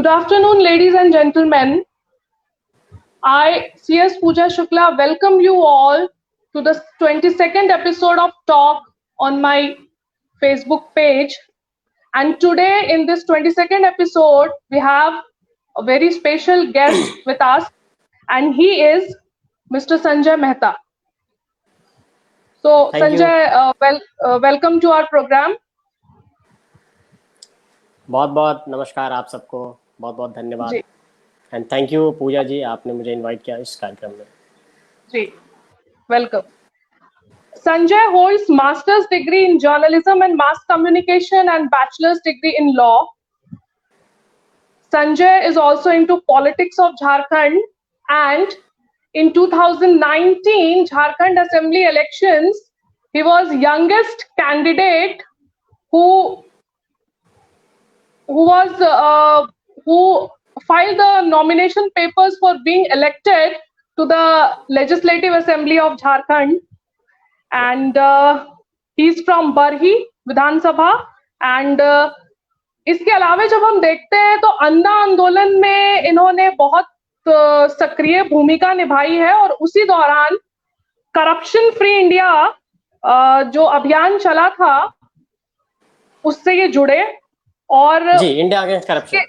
Good afternoon, ladies and gentlemen. I, C.S. Pooja Shukla, welcome you all to the 22nd episode of Talk on my Facebook page. And today, in this 22nd episode, we have a very special guest with us, and he is Mr. Sanjay Mehta. So, Thank Sanjay, welcome to our program. बहुत बहुत नमस्कार आप सबको, बहुत बहुत धन्यवाद and thank you पूजा जी, आपने मुझे इनवाइट किया इस कार्यक्रम में। जी, welcome. Sanjay holds master's degree in journalism and mass communication and bachelor's degree in law. Sanjay is also into politics of Jharkhand, and in 2019 Jharkhand Assembly elections, he was youngest candidate who filed the nomination papers for being elected to the Legislative Assembly of Jharkhand. And he's from Barhi Vidhan Sabha. And इसके अलावा जब हम देखते हैं तो अन्ना आंदोलन में इन्होंने बहुत सक्रिय भूमिका निभाई है, और उसी दौरान करप्शन फ्री इंडिया जो अभियान चला था उससे ये जुड़े, और जी, इंडिया अगेंस्ट करप्शन,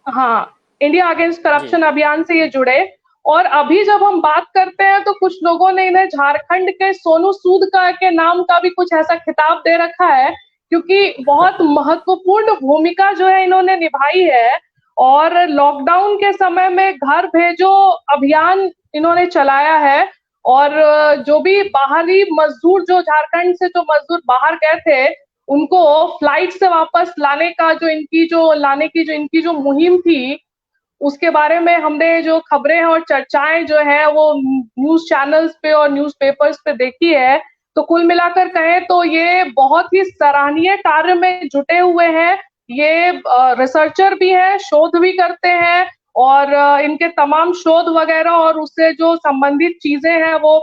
हाँ, इंडिया अगेंस्ट करप्शन अभियान से ये जुड़े। और अभी जब हम बात करते हैं तो कुछ लोगों ने इन्हें झारखंड के सोनू सूद का के नाम का भी कुछ ऐसा खिताब दे रखा है, क्योंकि बहुत महत्वपूर्ण भूमिका जो है इन्होंने निभाई है। और लॉकडाउन के समय में घर भेजो अभियान इन्होंने चलाया है, और जो भी बाहरी मजदूर, जो झारखंड से जो मजदूर बाहर गए थे, उनको फ्लाइट से वापस लाने का जो इनकी जो मुहिम थी, उसके बारे में हमने जो खबरें और चर्चाएं जो है वो न्यूज चैनल्स पे और न्यूज़पेपर्स पे देखी है। तो कुल मिलाकर कहें तो ये बहुत ही सराहनीय कार्य में जुटे हुए हैं। ये रिसर्चर भी हैं, शोध भी करते हैं, और इनके तमाम शोध वगैरह और उससे जो संबंधित चीजें हैं वो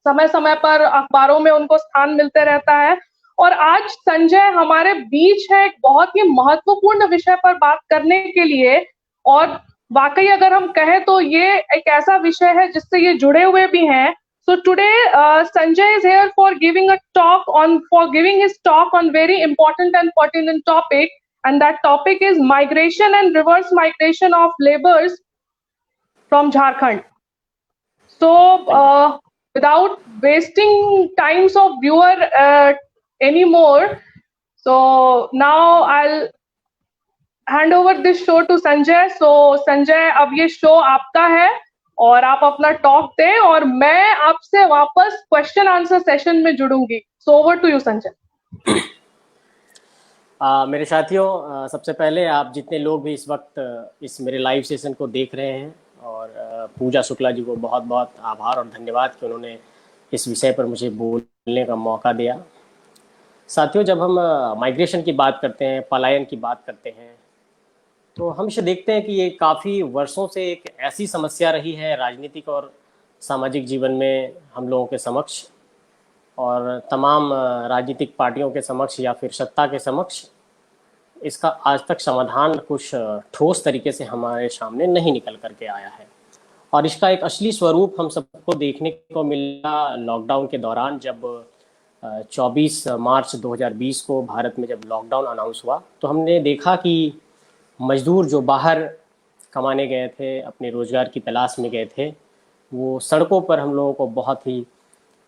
समय समय पर अखबारों में उनको स्थान मिलते रहता है। और आज संजय हमारे बीच है एक बहुत ही महत्वपूर्ण विषय पर बात करने के लिए, और वाकई अगर हम कहें तो ये एक ऐसा विषय है जिससे ये जुड़े हुए भी हैं। So today Sanjay is here for giving his talk on very important and pertinent topic, and that topic is migration and reverse migration of laborers from Jharkhand. So without wasting times of viewer anymore, so now I'll hand over this show to Sanjay. So Sanjay, अब ये show आपका है और आप अपना talk दें, और मैं आपसे वापस क्वेश्चन आंसर सेशन में जुड़ूंगी। So over to you Sanjay. मेरे साथियों, सबसे पहले आप जितने लोग भी इस वक्त इस मेरे लाइव सेशन को देख रहे हैं, और पूजा शुक्ला जी को बहुत बहुत आभार और धन्यवाद कि उन्होंने इस विषय पर मुझे बोलने का मौका दिया। साथियों, जब हम माइग्रेशन की बात करते हैं, पलायन की बात करते हैं, तो हम इसे देखते हैं कि ये काफ़ी वर्षों से एक ऐसी समस्या रही है राजनीतिक और सामाजिक जीवन में हम लोगों के समक्ष, और तमाम राजनीतिक पार्टियों के समक्ष या फिर सत्ता के समक्ष इसका आज तक समाधान कुछ ठोस तरीके से हमारे सामने नहीं निकल करके आया है। और इसका एक असली स्वरूप हम सबको देखने को मिला लॉकडाउन के दौरान, जब 24 मार्च 2020 को भारत में जब लॉकडाउन अनाउंस हुआ, तो हमने देखा कि मजदूर जो बाहर कमाने गए थे, अपने रोज़गार की तलाश में गए थे, वो सड़कों पर हम लोगों को बहुत ही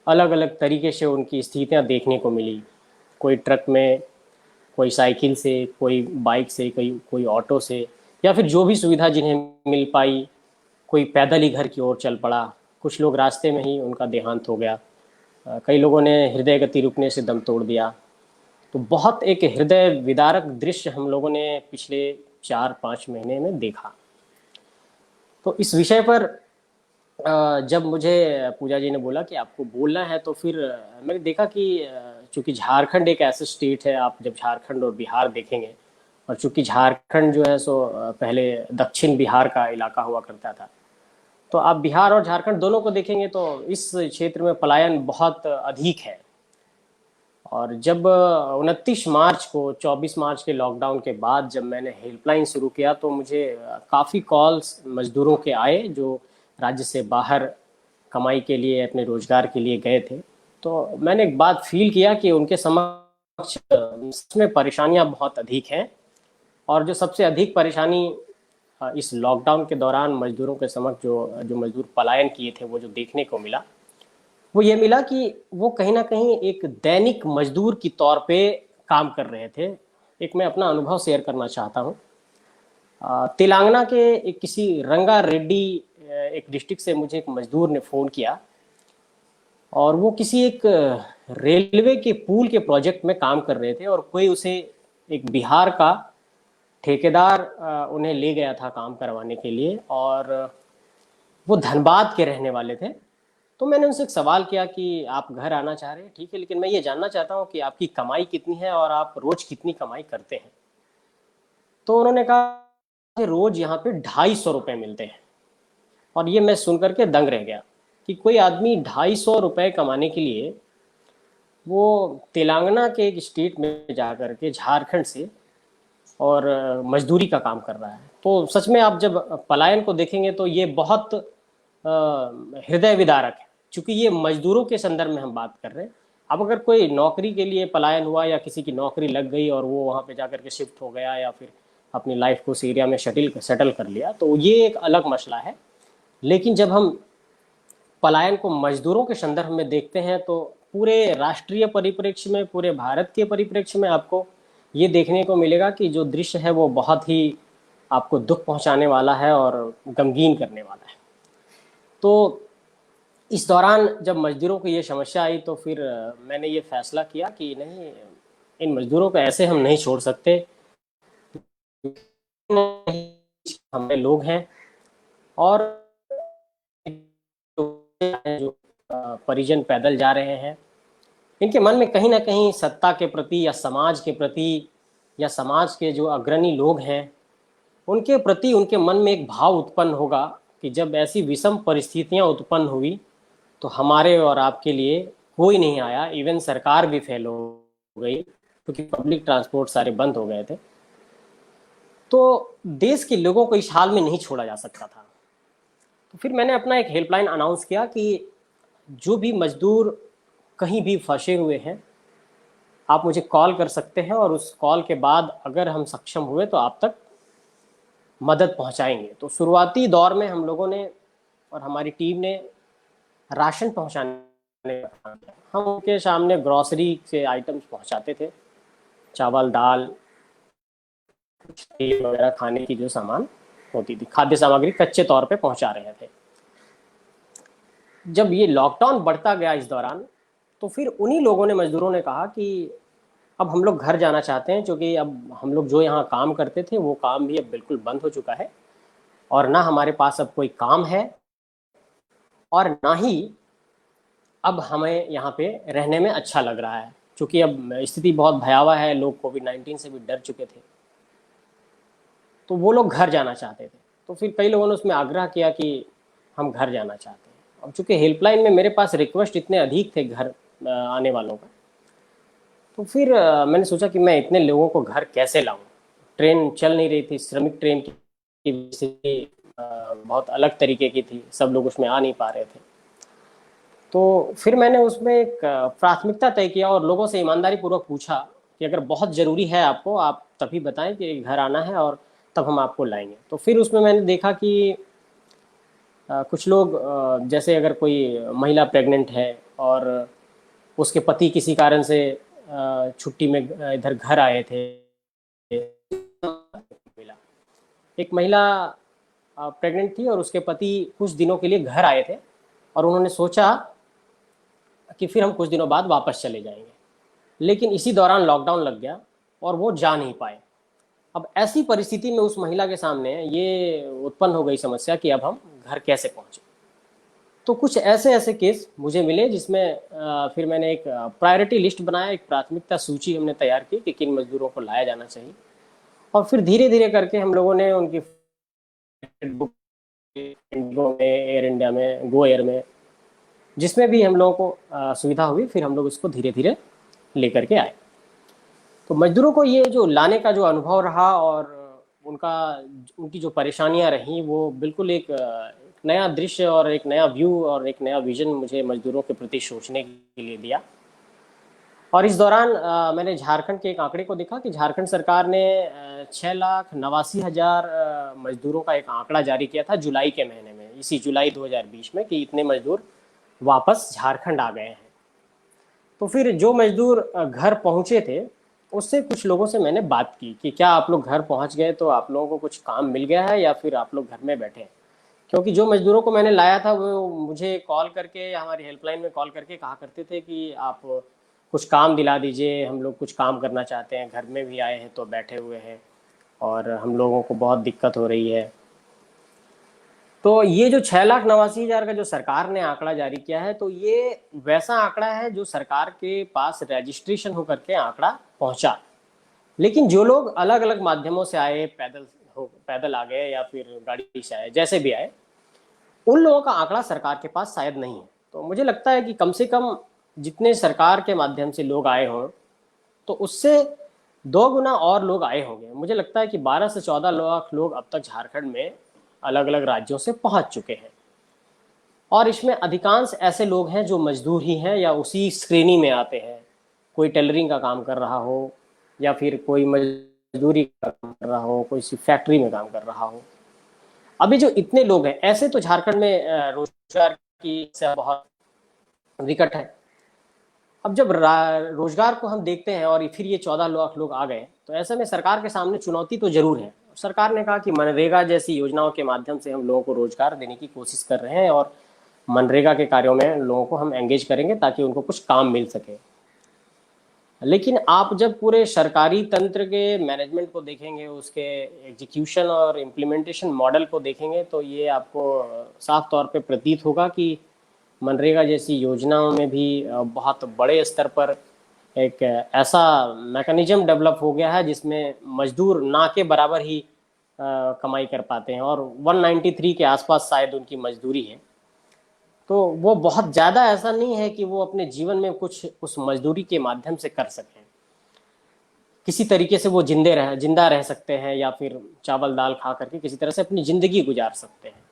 अलग अलग तरीके से उनकी स्थितियां देखने को मिली। कोई ट्रक में, कोई साइकिल से, कोई बाइक से, कोई ऑटो से, या फिर जो भी सुविधा जिन्हें मिल पाई, कोई पैदल ही घर की ओर चल पड़ा। कुछ लोग रास्ते में ही उनका देहांत हो गया, कई लोगों ने हृदय गति रुकने से दम तोड़ दिया। तो बहुत एक हृदय विदारक दृश्य हम लोगों ने पिछले 4-5 महीने में देखा। तो इस विषय पर जब मुझे पूजा जी ने बोला कि आपको बोलना है, तो फिर मैंने देखा कि चूँकि झारखंड एक ऐसा स्टेट है, आप जब झारखंड और बिहार देखेंगे, और चूँकि झारखंड जो है सो पहले दक्षिण बिहार का इलाका हुआ करता था, तो आप बिहार और झारखंड दोनों को देखेंगे तो इस क्षेत्र में पलायन बहुत अधिक है। और जब 29 मार्च को 24 मार्च के लॉकडाउन के बाद जब मैंने हेल्पलाइन शुरू किया तो मुझे काफ़ी कॉल्स मजदूरों के आए जो राज्य से बाहर कमाई के लिए अपने रोजगार के लिए गए थे। तो मैंने एक बात फील किया कि उनके समक्ष सच में परेशानियां बहुत अधिक हैं, और जो सबसे अधिक परेशानी इस लॉकडाउन के दौरान मजदूरों के समक्ष जो जो मजदूर पलायन किए थे वो जो देखने को मिला, वो ये मिला कि वो कहीं ना कहीं एक दैनिक मजदूर की तौर पे काम कर रहे थे। एक मैं अपना अनुभव शेयर करना चाहता हूँ। तेलंगाना के एक किसी रंगा रेड्डी एक डिस्ट्रिक्ट से मुझे एक मजदूर ने फ़ोन किया, और वो किसी एक रेलवे के पुल के प्रोजेक्ट में काम कर रहे थे, और कोई उसे एक बिहार का ठेकेदार उन्हें ले गया था काम करवाने के लिए, और वो धनबाद के रहने वाले थे। तो मैंने उनसे एक सवाल किया कि आप घर आना चाह रहे हैं, ठीक है, लेकिन मैं ये जानना चाहता हूँ कि आपकी कमाई कितनी है और आप रोज कितनी कमाई करते हैं। तो उन्होंने कहा कि रोज यहाँ पे 250 रुपये मिलते हैं। और ये मैं सुन करके दंग रह गया कि कोई आदमी 250 रुपये कमाने के लिए वो तेलंगाना के एक स्टेट में जा कर के झारखंड से और मजदूरी का काम कर रहा है। तो सच में आप जब पलायन को देखेंगे तो ये बहुत हृदय विदारक है, क्योंकि ये मजदूरों के संदर्भ में हम बात कर रहे हैं। अब अगर कोई नौकरी के लिए पलायन हुआ या किसी की नौकरी लग गई और वो वहाँ पे जाकर के शिफ्ट हो गया या फिर अपनी लाइफ को उस एरिया में सेटल कर लिया, तो ये एक अलग मसला है। लेकिन जब हम पलायन को मजदूरों के संदर्भ में देखते हैं तो पूरे राष्ट्रीय परिप्रेक्ष्य में, पूरे भारत के परिप्रेक्ष्य में आपको ये देखने को मिलेगा कि जो दृश्य है वो बहुत ही आपको दुख पहुंचाने वाला है और गमगीन करने वाला है। तो इस दौरान जब मजदूरों को ये समस्या आई तो फिर मैंने ये फैसला किया कि नहीं, इन मजदूरों को ऐसे हम नहीं छोड़ सकते। हमारे लोग हैं और जो परिजन पैदल जा रहे हैं, इनके मन में कहीं ना कहीं सत्ता के प्रति या समाज के प्रति या समाज के जो अग्रणी लोग हैं उनके प्रति उनके मन में एक भाव उत्पन्न होगा कि जब ऐसी विषम परिस्थितियां उत्पन्न हुई तो हमारे और आपके लिए कोई नहीं आया। इवन सरकार भी फेल हो गई क्योंकि पब्लिक ट्रांसपोर्ट सारे बंद हो गए थे। तो देश के लोगों को इस हाल में नहीं छोड़ा जा सकता था। तो फिर मैंने अपना एक हेल्पलाइन अनाउंस किया कि जो भी मजदूर कहीं भी फंसे हुए हैं आप मुझे कॉल कर सकते हैं, और उस कॉल के बाद अगर हम सक्षम हुए तो आप तक मदद पहुंचाएंगे। तो शुरुआती दौर में हम लोगों ने और हमारी टीम ने राशन पहुंचाने का काम किया। हम उनके सामने ग्रॉसरी के आइटम्स पहुंचाते थे, चावल, दाल वगैरह, खाने की जो सामान होती थी, खाद्य सामग्री कच्चे तौर पे पहुंचा रहे थे। जब ये लॉकडाउन बढ़ता गया इस दौरान, तो फिर उन्हीं लोगों ने, मजदूरों ने कहा कि अब हम लोग घर जाना चाहते हैं, क्योंकि अब हम लोग जो यहाँ काम करते थे वो काम भी अब बिल्कुल बंद हो चुका है, और ना हमारे पास अब कोई काम है और ना ही अब हमें यहाँ पे रहने में अच्छा लग रहा है, क्योंकि अब स्थिति बहुत भयावह है। लोग कोविड-19 से भी डर चुके थे, तो वो लोग घर जाना चाहते थे। तो फिर कई लोगों ने उसमें आग्रह किया कि हम घर जाना चाहते हैं। अब चूंकि हेल्पलाइन में मेरे पास रिक्वेस्ट इतने अधिक थे घर आने वालों का, तो फिर मैंने सोचा कि मैं इतने लोगों को घर कैसे लाऊं। ट्रेन चल नहीं रही थी, श्रमिक ट्रेन की स्थिति बहुत अलग तरीके की थी, सब लोग उसमें आ नहीं पा रहे थे। तो फिर मैंने उसमें एक प्राथमिकता तय किया और लोगों से ईमानदारी पूर्वक पूछा कि अगर बहुत ज़रूरी है आपको, आप तभी बताएं कि घर आना है और तब हम आपको लाएंगे। तो फिर उसमें मैंने देखा कि कुछ लोग जैसे अगर कोई महिला प्रेग्नेंट है और उसके पति किसी कारण से छुट्टी में इधर घर आए थे। एक महिला प्रेग्नेंट थी और उसके पति कुछ दिनों के लिए घर आए थे, और उन्होंने सोचा कि फिर हम कुछ दिनों बाद वापस चले जाएंगे, लेकिन इसी दौरान लॉकडाउन लग गया और वो जा नहीं पाए। अब ऐसी परिस्थिति में उस महिला के सामने ये उत्पन्न हो गई समस्या कि अब हम घर कैसे पहुंचे। तो कुछ ऐसे ऐसे केस मुझे मिले जिसमें फिर मैंने एक प्रायोरिटी लिस्ट बनाया, एक प्राथमिकता सूची हमने तैयार की कि किन मजदूरों को लाया जाना चाहिए, और फिर धीरे धीरे करके हम लोगों ने उनकी इंडिगो में, एयर इंडिया में, गो एयर में, जिसमें भी हम लोगों को सुविधा हुई, फिर हम लोग इसको धीरे धीरे लेकर के आए। तो मजदूरों को ये जो लाने का जो अनुभव रहा और उनका उनकी जो परेशानियां रहीं, वो बिल्कुल एक नया दृश्य और एक नया व्यू और एक नया विजन मुझे मजदूरों के प्रति सोचने के लिए दिया। और इस दौरान मैंने झारखंड के एक आंकड़े को देखा कि झारखंड सरकार ने 6,89,000 मजदूरों का एक आंकड़ा जारी किया था जुलाई के महीने में, इसी जुलाई 2020 में, कि इतने मजदूर वापस झारखंड आ गए हैं। तो फिर जो मजदूर घर पहुंचे थे, उससे कुछ लोगों से मैंने बात की कि क्या आप लोग घर पहुंच गए तो आप लोगों को कुछ काम मिल गया है या फिर आप लोग घर में बैठे हैं। क्योंकि जो मजदूरों को मैंने लाया था वो मुझे कॉल करके, हमारी हेल्पलाइन में कॉल करके कहा करते थे कि आप कुछ काम दिला दीजिए, हम लोग कुछ काम करना चाहते हैं, घर में भी आए हैं तो बैठे हुए हैं और हम लोगों को बहुत दिक्कत हो रही है। तो ये जो 6,89,000 का जो सरकार ने आंकड़ा जारी किया है, तो ये वैसा आंकड़ा है जो सरकार के पास रजिस्ट्रेशन होकर के आंकड़ा पहुंचा। लेकिन जो लोग अलग अलग माध्यमों से आए, पैदल आ गए या फिर गाड़ी से आए, जैसे भी आए, उन लोगों का आंकड़ा सरकार के पास शायद नहीं है। तो मुझे लगता है कि कम से कम जितने सरकार के माध्यम से लोग आए हों, तो उससे 2 गुना और लोग आए होंगे। मुझे लगता है कि 12 से 14 लाख लोग अब तक झारखंड में अलग अलग राज्यों से पहुंच चुके हैं। और इसमें अधिकांश ऐसे लोग हैं जो मजदूर ही हैं या उसी श्रेणी में आते हैं। कोई टेलरिंग का काम कर रहा हो या फिर कोई मजदूरी का काम कर रहा हो, कोई सी फैक्ट्री में काम कर रहा हो। अभी जो इतने लोग हैं, ऐसे तो झारखंड में रोजगार की समस्या बहुत विकट है। अब जब रोजगार को हम देखते हैं और फिर ये 14 लाख लोग आ गए, तो ऐसे में सरकार के सामने चुनौती तो जरूर है। सरकार ने कहा कि मनरेगा जैसी योजनाओं के माध्यम से हम लोगों को रोजगार देने की कोशिश कर रहे हैं और मनरेगा के कार्यों में लोगों को हम एंगेज करेंगे ताकि उनको कुछ काम मिल सके। लेकिन आप जब पूरे सरकारी तंत्र के मैनेजमेंट को देखेंगे, उसके एग्जीक्यूशन और इम्प्लीमेंटेशन मॉडल को देखेंगे, तो ये आपको साफ तौर पे प्रतीत होगा कि मनरेगा जैसी योजनाओं में भी बहुत बड़े स्तर पर एक ऐसा मैकेनिज्म डेवलप हो गया है जिसमें मजदूर ना के बराबर ही कमाई कर पाते हैं और 193 के आसपास शायद उनकी मजदूरी है। तो वो बहुत ज़्यादा ऐसा नहीं है कि वो अपने जीवन में कुछ उस मजदूरी के माध्यम से कर सकें। किसी तरीके से वो जिंदा रह सकते हैं या फिर चावल दाल खा करके किसी तरह से अपनी ज़िंदगी गुजार सकते हैं।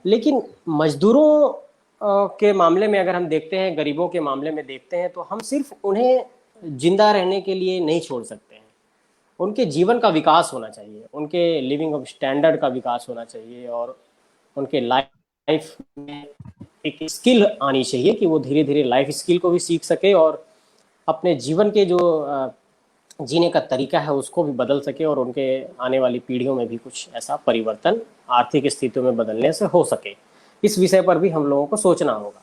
लेकिन मजदूरों के मामले में अगर हम देखते हैं, गरीबों के मामले में देखते हैं, तो हम सिर्फ उन्हें जिंदा रहने के लिए नहीं छोड़ सकते हैं। उनके जीवन का विकास होना चाहिए, उनके लिविंग ऑफ स्टैंडर्ड का विकास होना चाहिए और उनके लाइफ में एक स्किल आनी चाहिए कि वो धीरे धीरे लाइफ स्किल को भी सीख सके और अपने जीवन के जो जीने का तरीका है उसको भी बदल सके और उनके आने वाली पीढ़ियों में भी कुछ ऐसा परिवर्तन आर्थिक स्थितियों में बदलने से हो सके। इस विषय पर भी हम लोगों को सोचना होगा।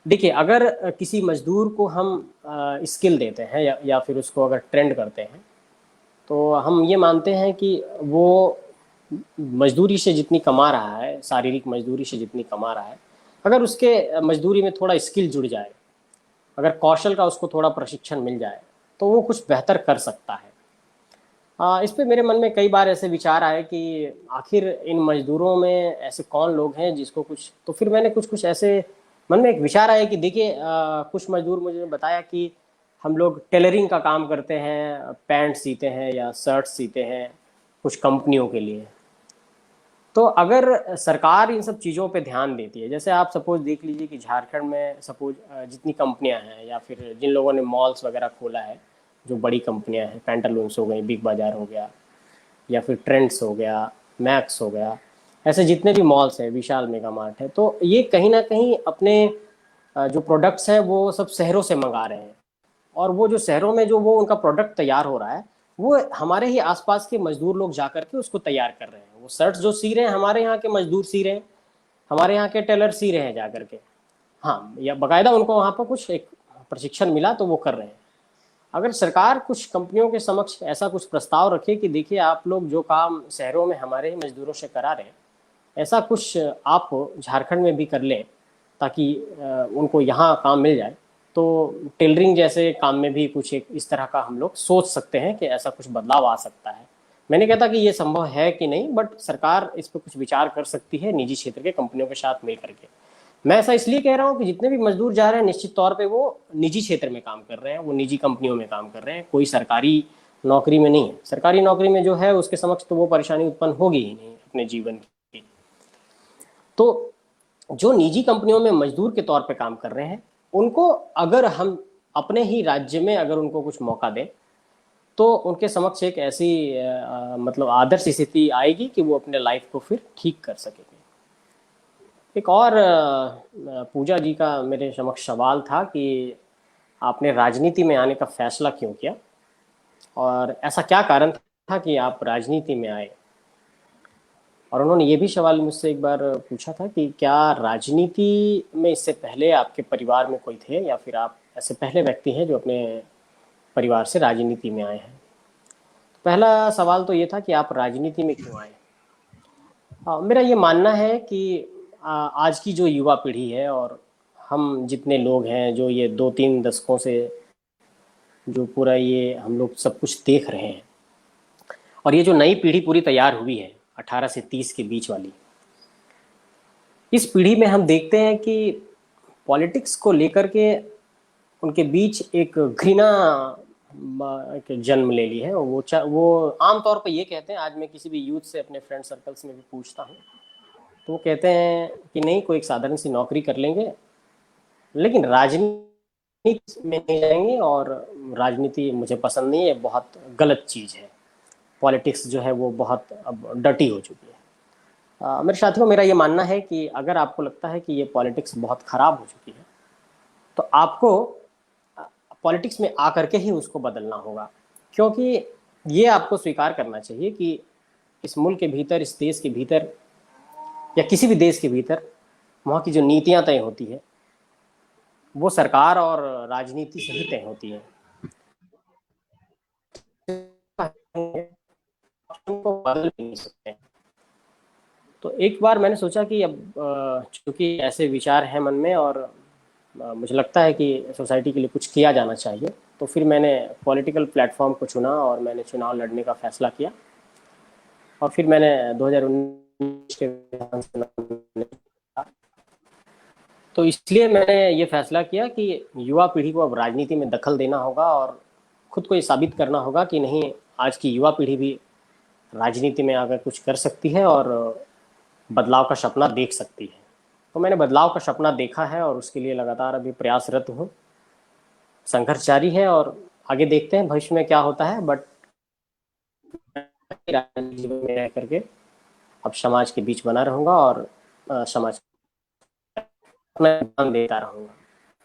देखिए, अगर किसी मजदूर को हम स्किल देते हैं या फिर उसको अगर ट्रेंड करते हैं, तो हम ये मानते हैं कि वो मजदूरी से जितनी कमा रहा है, शारीरिक मजदूरी से जितनी कमा रहा है, अगर उसके मजदूरी में थोड़ा स्किल जुड़ जाए, अगर कौशल का उसको थोड़ा प्रशिक्षण मिल जाए, तो वो कुछ बेहतर कर सकता है। इस पे मेरे मन में कई बार ऐसे विचार आए कि आखिर इन मजदूरों में ऐसे कौन लोग हैं जिसको कुछ, तो फिर मैंने कुछ ऐसे मन में एक विचार आया कि देखिए, कुछ मजदूर मुझे बताया कि हम लोग टेलरिंग का काम करते हैं, पैंट सीते हैं या शर्ट सीते हैं कुछ कंपनियों के लिए। तो अगर सरकार इन सब चीज़ों पे ध्यान देती है, जैसे आप सपोज देख लीजिए कि झारखंड में सपोज जितनी कंपनियां हैं या फिर जिन लोगों ने मॉल्स वगैरह खोला है, जो बड़ी कंपनियां हैं, पैंटालून्स हो गई, बिग बाजार हो गया या फिर ट्रेंड्स हो गया, मैक्स हो गया, ऐसे जितने भी मॉल्स हैं, विशाल मेगा मार्ट है, तो ये कहीं ना कहीं अपने जो प्रोडक्ट्स हैं वो सब शहरों से मंगा रहे हैं। और वो जो शहरों में जो वो उनका प्रोडक्ट तैयार हो रहा है, वो हमारे ही आसपास के मजदूर लोग जा करके उसको तैयार कर रहे हैं। वो शर्ट्स जो सी रहे हैं हमारे यहाँ के मजदूर सी रहे हैं, हमारे यहाँ के टेलर सी रहे हैं जा करके। हाँ, या बाकायदा उनको वहाँ पर कुछ एक प्रशिक्षण मिला तो वो कर रहे हैं। अगर सरकार कुछ कंपनियों के समक्ष ऐसा कुछ प्रस्ताव रखे कि देखिए, आप लोग जो काम शहरों में हमारे ही मजदूरों से करा रहे हैं, ऐसा कुछ आप झारखंड में भी कर लें ताकि उनको यहाँ काम मिल जाए, तो टेलरिंग जैसे काम में भी कुछ एक इस तरह का हम लोग सोच सकते हैं कि ऐसा कुछ बदलाव आ सकता है। मैं नहीं कहता कि ये संभव है कि नहीं, बट सरकार इस पर कुछ विचार कर सकती है निजी क्षेत्र के कंपनियों के साथ मिल करके। मैं ऐसा इसलिए कह रहा हूँ कि जितने भी मजदूर जा रहे हैं निश्चित तौर पे वो निजी क्षेत्र में काम कर रहे हैं, वो निजी कंपनियों में काम कर रहे हैं, कोई सरकारी नौकरी में नहीं है। सरकारी नौकरी में जो है उसके समक्ष तो वो परेशानी उत्पन्न होगी ही नहीं अपने जीवन की। तो जो निजी कंपनियों में मजदूर के तौर पे काम कर रहे हैं, उनको अगर हम अपने ही राज्य में अगर उनको कुछ मौका दें तो उनके समक्ष एक ऐसी मतलब आदर्श स्थिति आएगी कि वो अपने लाइफ को फिर ठीक कर सकेंगे। एक और पूजा जी का मेरे समक्ष सवाल था कि आपने राजनीति में आने का फैसला क्यों किया, और ऐसा क्या कारण था कि आप राजनीति में आए। और उन्होंने ये भी सवाल मुझसे एक बार पूछा था कि क्या राजनीति में इससे पहले आपके परिवार में कोई थे, या फिर आप ऐसे पहले व्यक्ति हैं जो अपने परिवार से राजनीति में आए हैं। पहला सवाल तो ये था कि आप राजनीति में क्यों आए। मेरा ये मानना है कि आज की जो युवा पीढ़ी है और हम जितने लोग हैं जो ये 2-3 दशकों से जो पूरा ये हम लोग सब कुछ देख रहे हैं, और ये जो नई पीढ़ी पूरी तैयार हुई है 18 से 30 के बीच वाली, इस पीढ़ी में हम देखते हैं कि पॉलिटिक्स को लेकर के उनके बीच एक घृणा एक जन्म ले ली है। वो आमतौर पर ये कहते हैं, आज मैं किसी भी यूथ से अपने फ्रेंड सर्कल्स में भी पूछता हूँ तो वो कहते हैं कि नहीं, कोई एक साधारण सी नौकरी कर लेंगे लेकिन राजनीति में नहीं जाएंगे, और राजनीति मुझे पसंद नहीं है, बहुत गलत चीज़ है, पॉलिटिक्स जो है वो बहुत अब डर्टी हो चुकी है। मेरे साथियों, मेरा ये मानना है कि अगर आपको लगता है कि ये पॉलिटिक्स बहुत ख़राब हो चुकी है तो आपको पॉलिटिक्स में आकर के ही उसको बदलना होगा, क्योंकि ये आपको स्वीकार करना चाहिए कि इस मुल्क के भीतर, इस देश के भीतर या किसी भी देश के भीतर वहाँ की जो नीतियाँ तय होती है वो सरकार और राजनीति से ही तय होती है। उनको बदल नहीं सकते। तो एक बार मैंने सोचा कि अब चूंकि ऐसे विचार हैं मन में और मुझे लगता है कि सोसाइटी के लिए कुछ किया जाना चाहिए, तो फिर मैंने पॉलिटिकल प्लेटफॉर्म को चुना और मैंने चुनाव लड़ने का फैसला किया। और फिर मैंने 2019 के तो इसलिए मैंने ये फैसला किया कि युवा पीढ़ी को अब राजनीति में दखल देना होगा और खुद को ये साबित करना होगा कि नहीं, आज की युवा पीढ़ी भी राजनीति में आकर कुछ कर सकती है और बदलाव का सपना देख सकती है। तो मैंने बदलाव का सपना देखा है और उसके लिए लगातार अभी प्रयासरत हूँ। संघर्ष जारी है और आगे देखते हैं भविष्य में क्या होता है, बट राजनीति में रह करके अब समाज के बीच बना रहूँगा और समाज अपना ध्यान देता रहूँगा।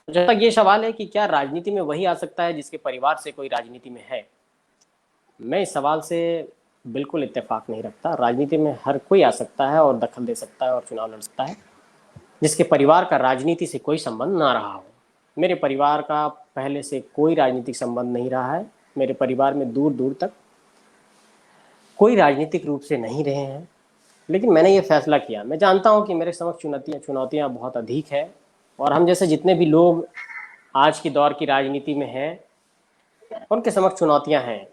जब तक ये सवाल है कि क्या राजनीति में वही आ सकता है जिसके परिवार से कोई राजनीति में है, मैं इस सवाल से बिल्कुल इत्तेफाक नहीं रखता। राजनीति में हर कोई आ सकता है और दखल दे सकता है और चुनाव लड़ सकता है जिसके परिवार का राजनीति से कोई संबंध ना रहा हो। मेरे परिवार का पहले से कोई राजनीतिक संबंध नहीं रहा है। मेरे परिवार में दूर दूर तक कोई राजनीतिक रूप से नहीं रहे हैं, लेकिन मैंने ये फैसला किया। मैं जानता हूँ कि मेरे समक्ष चुनौतियाँ बहुत अधिक है और हम जैसे जितने भी लोग आज की दौर की राजनीति में हैं उनके समक्ष चुनौतियाँ हैं,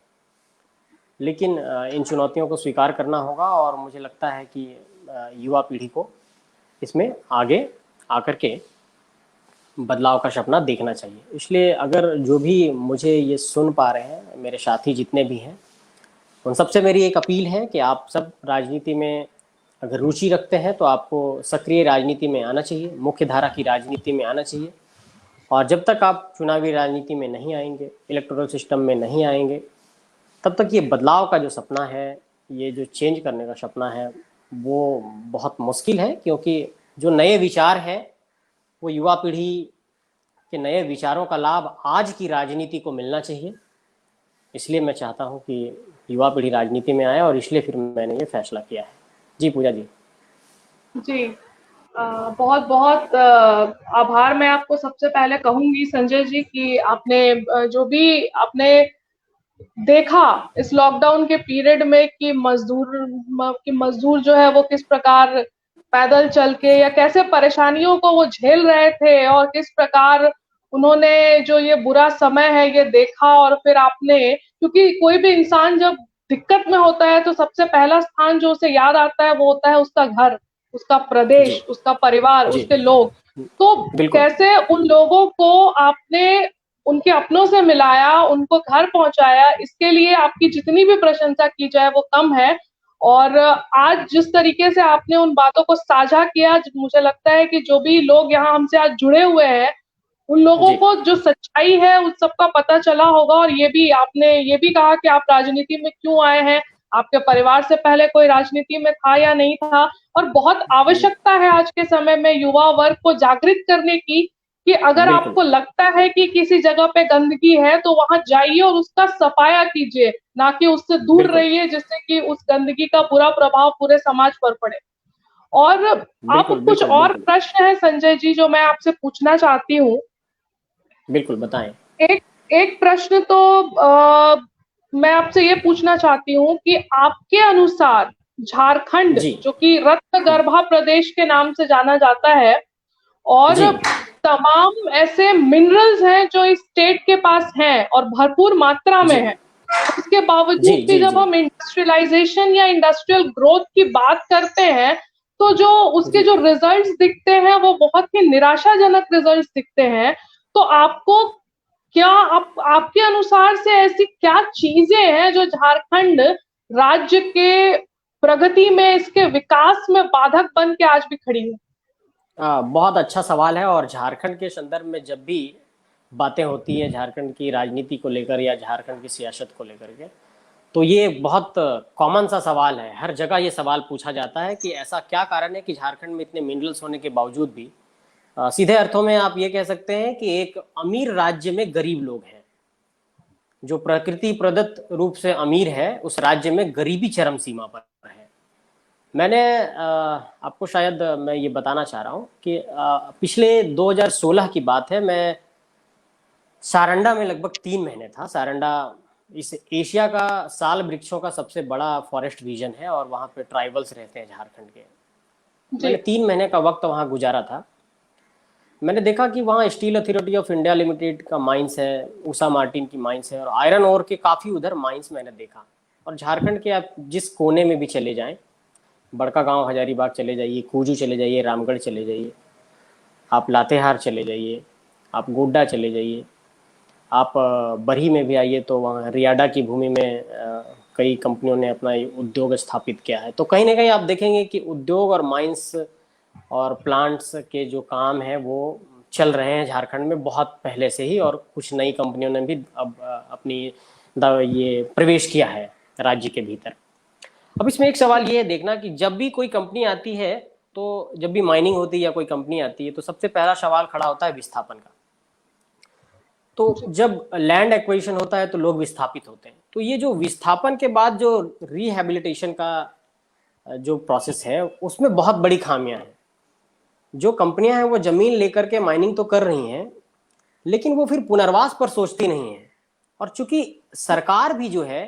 लेकिन इन चुनौतियों को स्वीकार करना होगा और मुझे लगता है कि युवा पीढ़ी को इसमें आगे आकर के बदलाव का सपना देखना चाहिए। इसलिए अगर जो भी मुझे ये सुन पा रहे हैं, मेरे साथी जितने भी हैं, उन सबसे मेरी एक अपील है कि आप सब राजनीति में अगर रुचि रखते हैं तो आपको सक्रिय राजनीति में आना चाहिए, मुख्य धारा की राजनीति में आना चाहिए। और जब तक आप चुनावी राजनीति में नहीं आएंगे, इलेक्टोरल सिस्टम में नहीं आएंगे, तब तक ये बदलाव का जो सपना है, ये जो चेंज करने का सपना है, वो बहुत मुश्किल है। क्योंकि जो नए विचार हैं वो युवा पीढ़ी के नए विचारों का लाभ आज की राजनीति को मिलना चाहिए। इसलिए मैं चाहता हूं कि युवा पीढ़ी राजनीति में आए और इसलिए फिर मैंने ये फैसला किया है। जी पूजा जी। जी, बहुत बहुत आभार मैं आपको सबसे पहले कहूंगी संजय जी कि आपने जो भी आपने देखा इस लॉकडाउन के पीरियड में कि मजदूर जो है वो किस प्रकार पैदल चल के या कैसे परेशानियों को वो झेल रहे थे और किस प्रकार उन्होंने जो ये बुरा समय है ये देखा। और फिर आपने, क्योंकि कोई भी इंसान जब दिक्कत में होता है तो सबसे पहला स्थान जो उसे याद आता है वो होता है उसका घर, उसका प्रदेश, उसका परिवार, उसके लोग, तो कैसे उन लोगों को आपने उनके अपनों से मिलाया, उनको घर पहुंचाया, इसके लिए आपकी जितनी भी प्रशंसा की जाए वो कम है। और आज जिस तरीके से आपने उन बातों को साझा किया, मुझे लगता है कि जो भी लोग यहाँ हमसे आज जुड़े हुए हैं, उन लोगों को जो सच्चाई है उस सबका पता चला होगा। और ये भी आपने ये भी कहा कि आप राजनीति में क्यों आए हैं, आपके परिवार से पहले कोई राजनीति में था या नहीं था। और बहुत आवश्यकता है आज के समय में युवा वर्ग को जागृत करने की, कि अगर आपको लगता है कि किसी जगह पे गंदगी है तो वहां जाइए और उसका सफाया कीजिए, ना कि उससे दूर रहिए जिससे कि उस गंदगी का बुरा प्रभाव पूरे समाज पर पड़े। और आप कुछ और प्रश्न है संजय जी जो मैं आपसे पूछना चाहती हूँ। बिल्कुल बताएं। एक प्रश्न तो मैं आपसे ये पूछना चाहती हूँ कि आपके अनुसार झारखंड, जो कि रत्न गर्भा प्रदेश के नाम से जाना जाता है, और तमाम ऐसे मिनरल्स हैं जो इस स्टेट के पास हैं और भरपूर मात्रा में है, उसके बावजूद भी जब हम इंडस्ट्रियलाइजेशन या इंडस्ट्रियल ग्रोथ की बात करते हैं तो जो उसके जो रिजल्ट्स दिखते हैं वो बहुत ही निराशाजनक रिजल्ट्स दिखते हैं। तो आपको क्या आपके अनुसार से ऐसी क्या चीजें हैं जो झारखंड राज्य के प्रगति में, इसके विकास में बाधक बन के आज भी खड़ी है? बहुत अच्छा सवाल है। और झारखंड के संदर्भ में जब भी बातें होती है झारखंड की राजनीति को लेकर या झारखंड की सियासत को लेकर के, तो ये बहुत कॉमन सा सवाल है। हर जगह ये सवाल पूछा जाता है कि ऐसा क्या कारण है कि झारखंड में इतने मिनरल्स होने के बावजूद भी सीधे अर्थों में आप ये कह सकते हैं कि एक अमीर राज्य में गरीब लोग हैं। जो प्रकृति प्रदत्त रूप से अमीर है उस राज्य में गरीबी चरम सीमा पर है। मैंने आपको शायद मैं ये बताना चाह रहा हूँ कि पिछले 2016 की बात है, मैं सारंडा में लगभग 3 महीने था। सारंडा इस एशिया का साल वृक्षों का सबसे बड़ा फॉरेस्ट रीजन है और वहाँ पे ट्राइबल्स रहते हैं झारखंड के। मैंने 3 महीने का वक्त वहाँ गुजारा था। मैंने देखा कि वहाँ steel authority of India limited का माइंस है, उषा मार्टिन की माइंस है, और आयरन ओर के काफ़ी उधर माइंस मैंने देखा। और झारखंड के आप जिस कोने में भी चले जाएं, बड़का गांव हजारीबाग चले जाइए, कुजू चले जाइए, रामगढ़ चले जाइए, आप लातेहार चले जाइए, आप गोड्डा चले जाइए, आप बरही में भी आइए तो वहाँ रियाडा की भूमि में कई कंपनियों ने अपना उद्योग स्थापित किया है। तो कहीं ना कहीं आप देखेंगे कि उद्योग और माइंस और प्लांट्स के जो काम है वो चल रहे हैं झारखंड में बहुत पहले से ही, और कुछ नई कंपनियों ने भी अब अपनी ये प्रवेश किया है राज्य के भीतर। अब इसमें एक सवाल ये है देखना कि जब भी कोई कंपनी आती है, तो जब भी माइनिंग होती है या कोई कंपनी आती है, तो सबसे पहला सवाल खड़ा होता है विस्थापन का। तो जब लैंड एक्विजिशन होता है तो लोग विस्थापित होते हैं। तो ये जो विस्थापन के बाद जो रिहैबिलिटेशन का जो प्रोसेस है उसमें बहुत बड़ी खामियां हैं। जो कंपनियां हैं वो जमीन लेकर के माइनिंग तो कर रही हैं, लेकिन वो फिर पुनर्वास पर सोचती नहीं है। और चूंकि सरकार भी जो है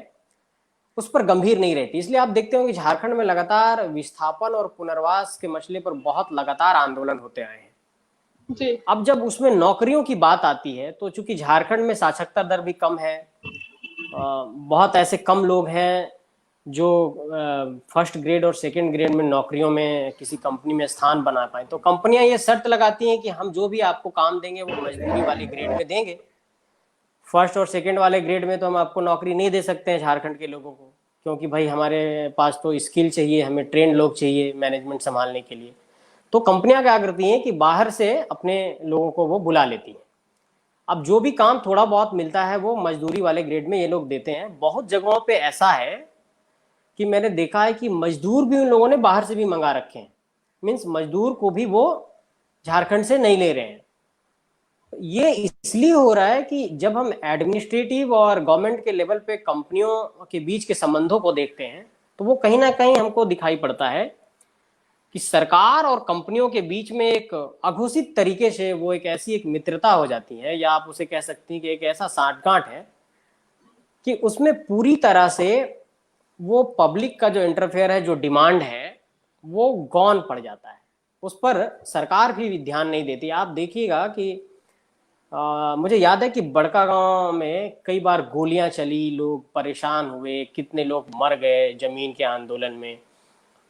उस पर गंभीर नहीं रहती, इसलिए आप देखते हो कि झारखंड में लगातार विस्थापन और पुनर्वास के मसले पर बहुत लगातार आंदोलन होते आए हैं। जी। अब जब उसमें नौकरियों की बात आती है तो चूंकि झारखंड में साक्षरता दर भी कम है, बहुत ऐसे कम लोग हैं जो फर्स्ट ग्रेड और सेकंड ग्रेड में नौकरियों में किसी कंपनी में स्थान बना पाए। तो कंपनियां ये शर्त लगाती हैं कि हम जो भी आपको काम देंगे वो मजदूरी वाले ग्रेड में देंगे, फर्स्ट और सेकंड वाले ग्रेड में तो हम आपको नौकरी नहीं दे सकते हैं झारखंड के लोगों को, क्योंकि भाई हमारे पास तो स्किल चाहिए, हमें ट्रेंड लोग चाहिए मैनेजमेंट संभालने के लिए। तो कंपनियां क्या करती हैं कि बाहर से अपने लोगों को वो बुला लेती हैं। अब जो भी काम थोड़ा बहुत मिलता है वो मजदूरी वाले ग्रेड में ये लोग देते हैं। बहुत जगहों पे ऐसा है कि मैंने देखा है कि मजदूर भी उन लोगों ने बाहर से भी मंगा रखे हैं, मीन्स मजदूर को भी वो झारखंड से नहीं ले रहे हैं। ये इसलिए हो रहा है कि जब हम एडमिनिस्ट्रेटिव और गवर्नमेंट के लेवल पे कंपनियों के बीच के संबंधों को देखते हैं तो वो कहीं ना कहीं हमको दिखाई पड़ता है कि सरकार और कंपनियों के बीच में एक अघोषित तरीके से वो एक ऐसी एक मित्रता हो जाती है, या आप उसे कह सकती हैं कि एक ऐसा साठगांठ है कि उसमें पूरी तरह से वो पब्लिक का जो इंटरफेयर है, जो डिमांड है, वो गौन पड़ जाता है। उस पर सरकार भी ध्यान नहीं देती। आप देखिएगा कि मुझे याद है कि बड़का गांव में कई बार गोलियां चली, लोग परेशान हुए, कितने लोग मर गए जमीन के आंदोलन में।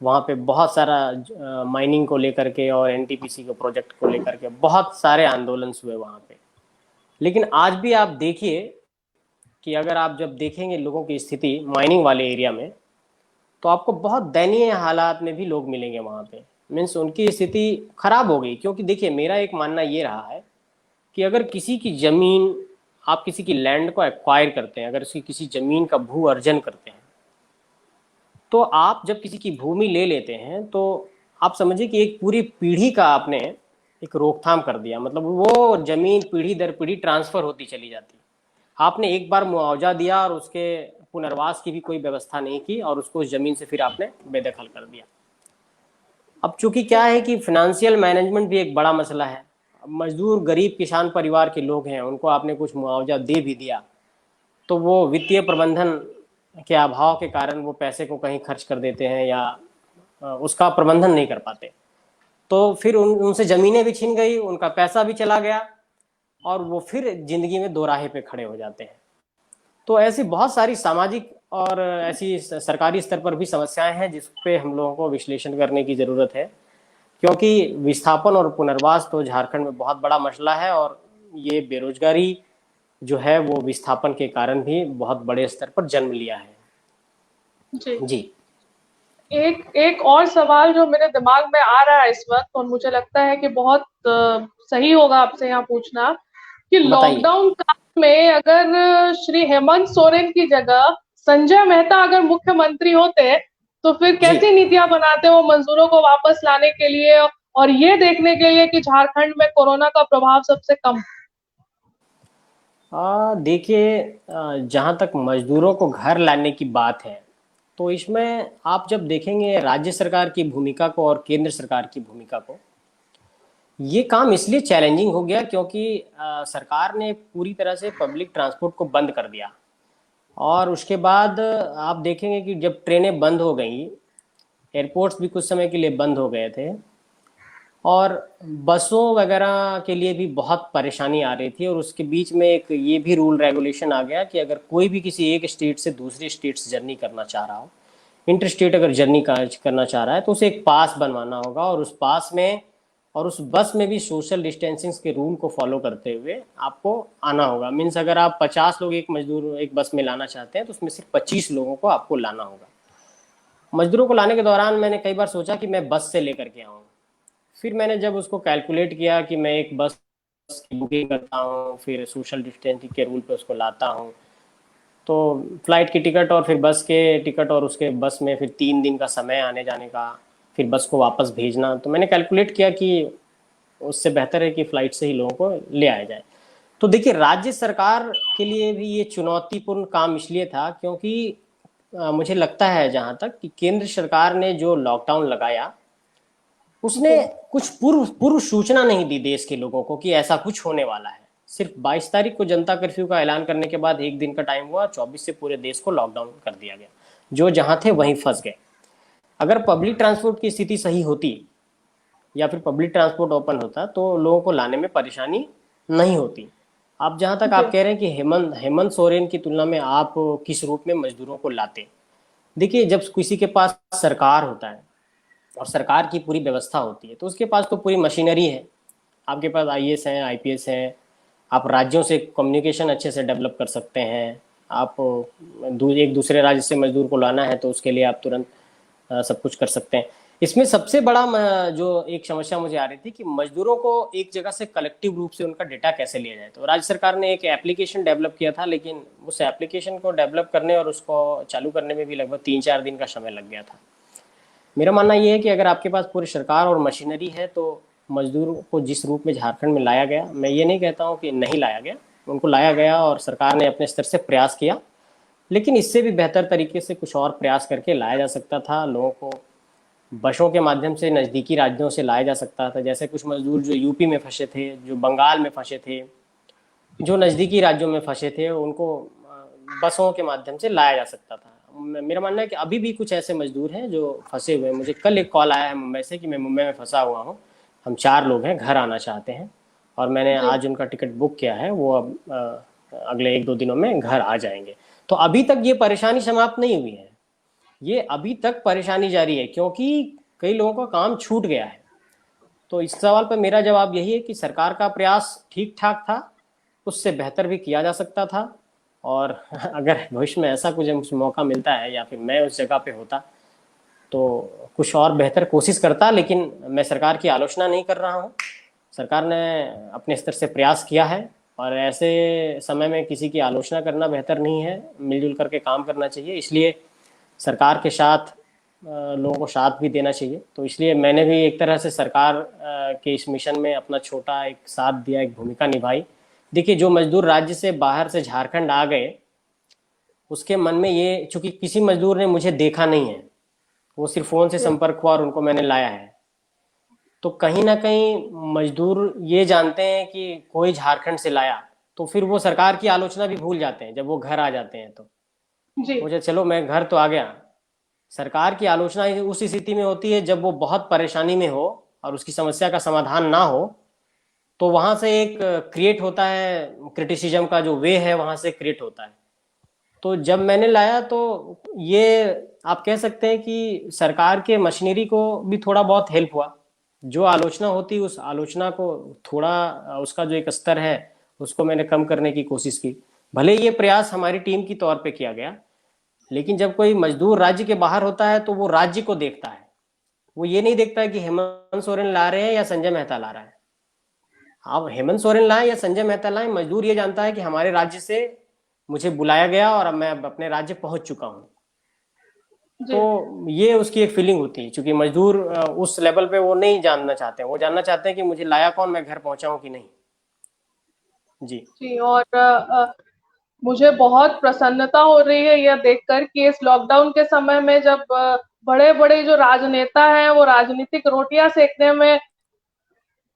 वहाँ पे बहुत सारा माइनिंग को लेकर के और एनटीपीसी के प्रोजेक्ट को लेकर के बहुत सारे आंदोलन हुए वहाँ पे। लेकिन आज भी आप देखिए कि अगर आप जब देखेंगे लोगों की स्थिति माइनिंग वाले एरिया में, तो आपको बहुत दयनीय हालात में भी लोग मिलेंगे वहाँ पे। मीन्स उनकी स्थिति खराब हो गई। क्योंकि देखिए मेरा एक मानना ये रहा है कि अगर किसी की ज़मीन, आप किसी की लैंड को एक्वायर करते हैं, अगर उसकी किसी ज़मीन का भू अर्जन करते हैं, तो आप जब किसी की भूमि ले लेते हैं तो आप समझिए कि एक पूरी पीढ़ी का आपने एक रोकथाम कर दिया। मतलब वो जमीन पीढ़ी दर पीढ़ी ट्रांसफर होती चली जाती। आपने एक बार मुआवजा दिया और उसके पुनर्वास की भी कोई व्यवस्था नहीं की और उसको उस जमीन से फिर आपने बेदखल कर दिया। अब चूंकि क्या है कि फाइनेंशियल मैनेजमेंट भी एक बड़ा मसला है। मजदूर गरीब किसान परिवार के लोग हैं, उनको आपने कुछ मुआवजा दे भी दिया तो वो वित्तीय प्रबंधन के अभाव के कारण वो पैसे को कहीं खर्च कर देते हैं या उसका प्रबंधन नहीं कर पाते। तो फिर उनसे ज़मीनें भी छिन गई, उनका पैसा भी चला गया और वो फिर जिंदगी में दो राहे पे खड़े हो जाते हैं। तो ऐसी बहुत सारी सामाजिक और ऐसी सरकारी स्तर पर भी समस्याएं हैं जिस पे हम लोगों को विश्लेषण करने की ज़रूरत है। क्योंकि विस्थापन और पुनर्वास तो झारखंड में बहुत बड़ा मसला है और ये बेरोजगारी जो है वो विस्थापन के कारण भी बहुत बड़े स्तर पर जन्म लिया है। जी। जी एक एक और सवाल जो मेरे दिमाग में आ रहा है इस वक्त, और मुझे लगता है कि बहुत सही होगा आपसे यहाँ पूछना, कि बताइए। लॉकडाउन काल में अगर श्री हेमंत सोरेन की जगह संजय मेहता अगर मुख्यमंत्री होते, तो फिर जी कैसी नीतियां बनाते वो मजदूरों को वापस लाने के लिए और ये देखने के लिए कि झारखंड में कोरोना का प्रभाव सबसे कम। देखिए, जहाँ तक मजदूरों को घर लाने की बात है तो इसमें आप जब देखेंगे राज्य सरकार की भूमिका को और केंद्र सरकार की भूमिका को, ये काम इसलिए चैलेंजिंग हो गया क्योंकि सरकार ने पूरी तरह से पब्लिक ट्रांसपोर्ट को बंद कर दिया। और उसके बाद आप देखेंगे कि जब ट्रेनें बंद हो गई, एयरपोर्ट्स भी कुछ समय के लिए बंद हो गए थे और बसों वगैरह के लिए भी बहुत परेशानी आ रही थी। और उसके बीच में एक ये भी रूल रेगुलेशन आ गया कि अगर कोई भी किसी एक स्टेट से दूसरी स्टेट से जर्नी करना चाह रहा हो, इंटर स्टेट अगर जर्नी करना चाह रहा है, तो उसे एक पास बनवाना होगा और उस पास में और उस बस में भी सोशल डिस्टेंसिंग के रूल को फॉलो करते हुए आपको आना होगा। मीन्स अगर आप 50 लोग एक मजदूर एक बस में लाना चाहते हैं तो उसमें सिर्फ 25 लोगों को आपको लाना होगा। मजदूरों को लाने के दौरान मैंने कई बार सोचा कि मैं बस से लेकर के आऊँ। फिर मैंने जब उसको कैलकुलेट किया कि मैं एक बस की बुकिंग करता हूँ, फिर सोशल डिस्टेंसिंग के रूल पे उसको लाता हूँ, तो फ्लाइट की टिकट और फिर बस के टिकट और उसके बस में फिर 3 दिन का समय आने जाने का, फिर बस को वापस भेजना, तो मैंने कैलकुलेट किया कि उससे बेहतर है कि फ़्लाइट से ही लोगों को ले आया जाए। तो देखिए राज्य सरकार के लिए भी ये चुनौतीपूर्ण काम इसलिए था क्योंकि मुझे लगता है जहाँ तक कि केंद्र सरकार ने जो लॉकडाउन लगाया उसने जी। कुछ पूर्व पूर्व सूचना नहीं दी देश के लोगों को कि ऐसा कुछ होने वाला है। सिर्फ 22 तारीख को जनता कर्फ्यू का ऐलान करने के बाद एक दिन का टाइम हुआ, 24 से पूरे देश को लॉकडाउन कर दिया गया। जो जहाँ थे वहीं फंस गए। अगर पब्लिक ट्रांसपोर्ट की स्थिति सही होती या फिर पब्लिक ट्रांसपोर्ट ओपन होता तो लोगों को लाने में परेशानी नहीं होती। आप जहाँ तक आप जी। कह रहे हैं कि हेमंत हेमंत सोरेन की तुलना में आप किस रूप में मजदूरों को लाते, देखिए जब किसी के पास सरकार होता है और सरकार की पूरी व्यवस्था होती है तो उसके पास तो पूरी मशीनरी है। आपके पास आईएएस हैं, आईपीएस हैं, आप राज्यों से कम्युनिकेशन अच्छे से डेवलप कर सकते हैं। आप एक दूसरे राज्य से मजदूर को लाना है तो उसके लिए आप तुरंत सब कुछ कर सकते हैं। इसमें सबसे बड़ा जो एक समस्या मुझे आ रही थी कि मजदूरों को एक जगह से कलेक्टिव रूप से उनका डेटा कैसे लिया जाए। तो राज्य सरकार ने एक एप्लीकेशन डेवलप किया था, लेकिन उस एप्लीकेशन को डेवलप करने और उसको चालू करने में भी लगभग 3-4 दिन का समय लग गया था। मेरा मानना ये है कि अगर आपके पास पूरी सरकार और मशीनरी है तो मजदूरों को जिस रूप में झारखंड में लाया गया, मैं ये नहीं कहता हूँ कि नहीं लाया गया, उनको लाया गया और सरकार ने अपने स्तर से प्रयास किया, लेकिन इससे भी बेहतर तरीके से कुछ और प्रयास करके लाया जा सकता था। लोगों को बसों के माध्यम से नज़दीकी राज्यों से लाया जा सकता था। जैसे कुछ मजदूर जो यूपी में फंसे थे, जो बंगाल में फंसे थे, जो नज़दीकी राज्यों में फंसे थे, उनको बसों के माध्यम से लाया जा सकता था। मेरा मानना है कि अभी भी कुछ ऐसे मजदूर हैं जो फंसे हुए हैं। मुझे कल एक कॉल आया है मुंबई से कि मैं मुंबई में फंसा हुआ हूँ, हम 4 लोग हैं, घर आना चाहते हैं, और मैंने जी। आज उनका टिकट बुक किया है, वो अब अगले 1-2 दिनों में घर आ जाएंगे। तो अभी तक ये परेशानी समाप्त नहीं हुई है। ये अभी तक परेशानी जारी है, क्योंकि कई लोगों का काम छूट गया है। तो इस सवाल पर मेरा जवाब यही है कि सरकार का प्रयास ठीक ठाक था, उससे बेहतर भी किया जा सकता था। और अगर भविष्य में ऐसा कुछ मौका मिलता है या फिर मैं उस जगह पे होता तो कुछ और बेहतर कोशिश करता। लेकिन मैं सरकार की आलोचना नहीं कर रहा हूँ, सरकार ने अपने स्तर से प्रयास किया है, और ऐसे समय में किसी की आलोचना करना बेहतर नहीं है, मिलजुल करके काम करना चाहिए। इसलिए सरकार के साथ लोगों को साथ भी देना चाहिए। तो इसलिए मैंने भी एक तरह से सरकार के इस मिशन में अपना छोटा एक साथ दिया, एक भूमिका निभाई। देखिए, जो मजदूर राज्य से बाहर से झारखंड आ गए, उसके मन में ये, चूंकि किसी मजदूर ने मुझे देखा नहीं है, वो सिर्फ फोन से संपर्क हुआ और उनको मैंने लाया है, तो कहीं ना कहीं मजदूर ये जानते हैं कि कोई झारखंड से लाया, तो फिर वो सरकार की आलोचना भी भूल जाते हैं जब वो घर आ जाते हैं। तो जी मुझे, चलो मैं घर तो आ गया, सरकार की आलोचना उस स्थिति में होती है जब वो बहुत परेशानी में हो और उसकी समस्या का समाधान ना हो। तो वहां से एक क्रिएट होता है, क्रिटिसिज्म का जो वे है वहां से क्रिएट होता है। तो जब मैंने लाया तो ये आप कह सकते हैं कि सरकार के मशीनरी को भी थोड़ा बहुत हेल्प हुआ। जो आलोचना होती, उस आलोचना को थोड़ा, उसका जो एक स्तर है उसको मैंने कम करने की कोशिश की। भले ये प्रयास हमारी टीम की तौर पे किया गया, लेकिन जब कोई मजदूर राज्य के बाहर होता है तो वो राज्य को देखता है, वो ये नहीं देखता है कि हेमंत सोरेन ला रहे हैं या संजय मेहता ला रहा है। अब हेमंत सोरेन लाए या संजय मेहता लाए, मजदूर ये जानता है कि हमारे राज्य से मुझे बुलाया गया और अब मैं अपने राज्य पहुंच चुका हूं। जी तो ये उसकी एक फीलिंग होती है, क्योंकि मजदूर उस लेवल पे वो नहीं जानना चाहते हैं, वो जानना चाहते हैं कि मुझे लाया कौन, मैं घर पहुंचा हूं कि नहीं। जी जी। और मुझे बहुत प्रसन्नता हो रही है यह देखकर कि इस लॉकडाउन के समय में जब बड़े बड़े जो राजनेता हैं वो राजनीतिक रोटियां सेकने में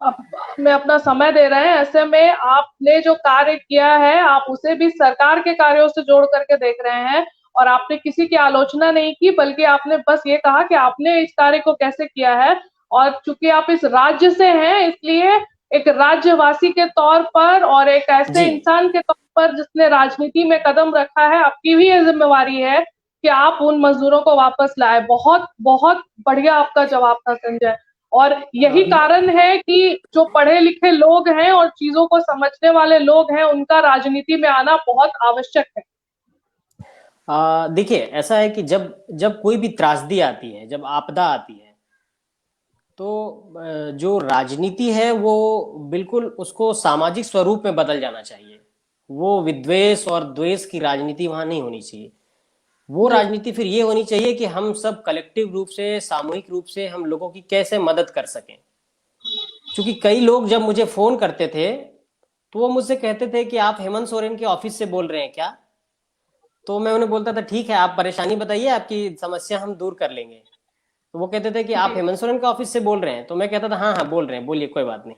अपना समय दे रहे हैं, ऐसे में आपने जो कार्य किया है आप उसे भी सरकार के कार्यों से जोड़ करके देख रहे हैं। और आपने किसी की आलोचना नहीं की, बल्कि आपने बस ये कहा कि आपने इस कार्य को कैसे किया है। और चूंकि आप इस राज्य से हैं, इसलिए एक राज्यवासी के तौर पर और एक ऐसे जी। इंसान के तौर पर जिसने राजनीति में कदम रखा है, आपकी भी ये जिम्मेवारी है कि आप उन मजदूरों को वापस लाए। बहुत बहुत बढ़िया आपका जवाब था संजय। और यही कारण है कि जो पढ़े लिखे लोग हैं और चीजों को समझने वाले लोग हैं, उनका राजनीति में आना बहुत आवश्यक है। देखिए, ऐसा है कि जब जब कोई भी त्रासदी आती है, जब आपदा आती है, तो जो राजनीति है वो बिल्कुल उसको सामाजिक स्वरूप में बदल जाना चाहिए। वो विद्वेष और द्वेष की राजनीति वहां नहीं होनी चाहिए। वो जी राजनीति फिर ये होनी चाहिए कि हम सब कलेक्टिव रूप से, सामूहिक रूप से हम लोगों की कैसे मदद कर सकें। क्योंकि कई लोग जब मुझे फोन करते थे तो वो मुझसे कहते थे कि आप हेमंत सोरेन के ऑफिस से बोल रहे हैं क्या। तो मैं उन्हें बोलता था, ठीक है, आप परेशानी बताइए, आपकी समस्या हम दूर कर लेंगे। तो वो कहते थे कि आप जी हेमंत सोरेन के ऑफिस से बोल रहे हैं। तो मैं कहता था, हाँ हाँ बोल रहे हैं, बोलिए, कोई बात नहीं।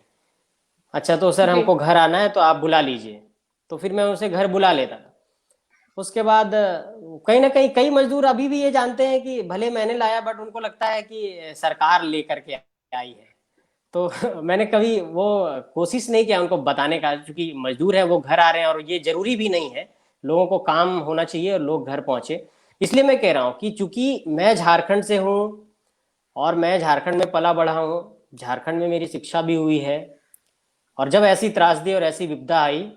अच्छा, तो सर जी हमको घर आना है तो आप बुला लीजिए। तो फिर मैं उसे घर बुला लेता था। उसके बाद कहीं ना कहीं कई मजदूर अभी भी ये जानते हैं कि भले मैंने लाया, बट उनको लगता है कि सरकार लेकर के आई है। तो मैंने कभी वो कोशिश नहीं किया उनको बताने का, क्योंकि मजदूर है, वो घर आ रहे हैं और ये जरूरी भी नहीं है। लोगों को काम होना चाहिए और लोग घर पहुंचे। इसलिए मैं कह रहा हूँ कि चूंकि मैं झारखंड से हूँ और मैं झारखंड में पला बढ़ा हूँ, झारखंड में मेरी शिक्षा भी हुई है, और जब ऐसी त्रासदी और ऐसी विपदा आई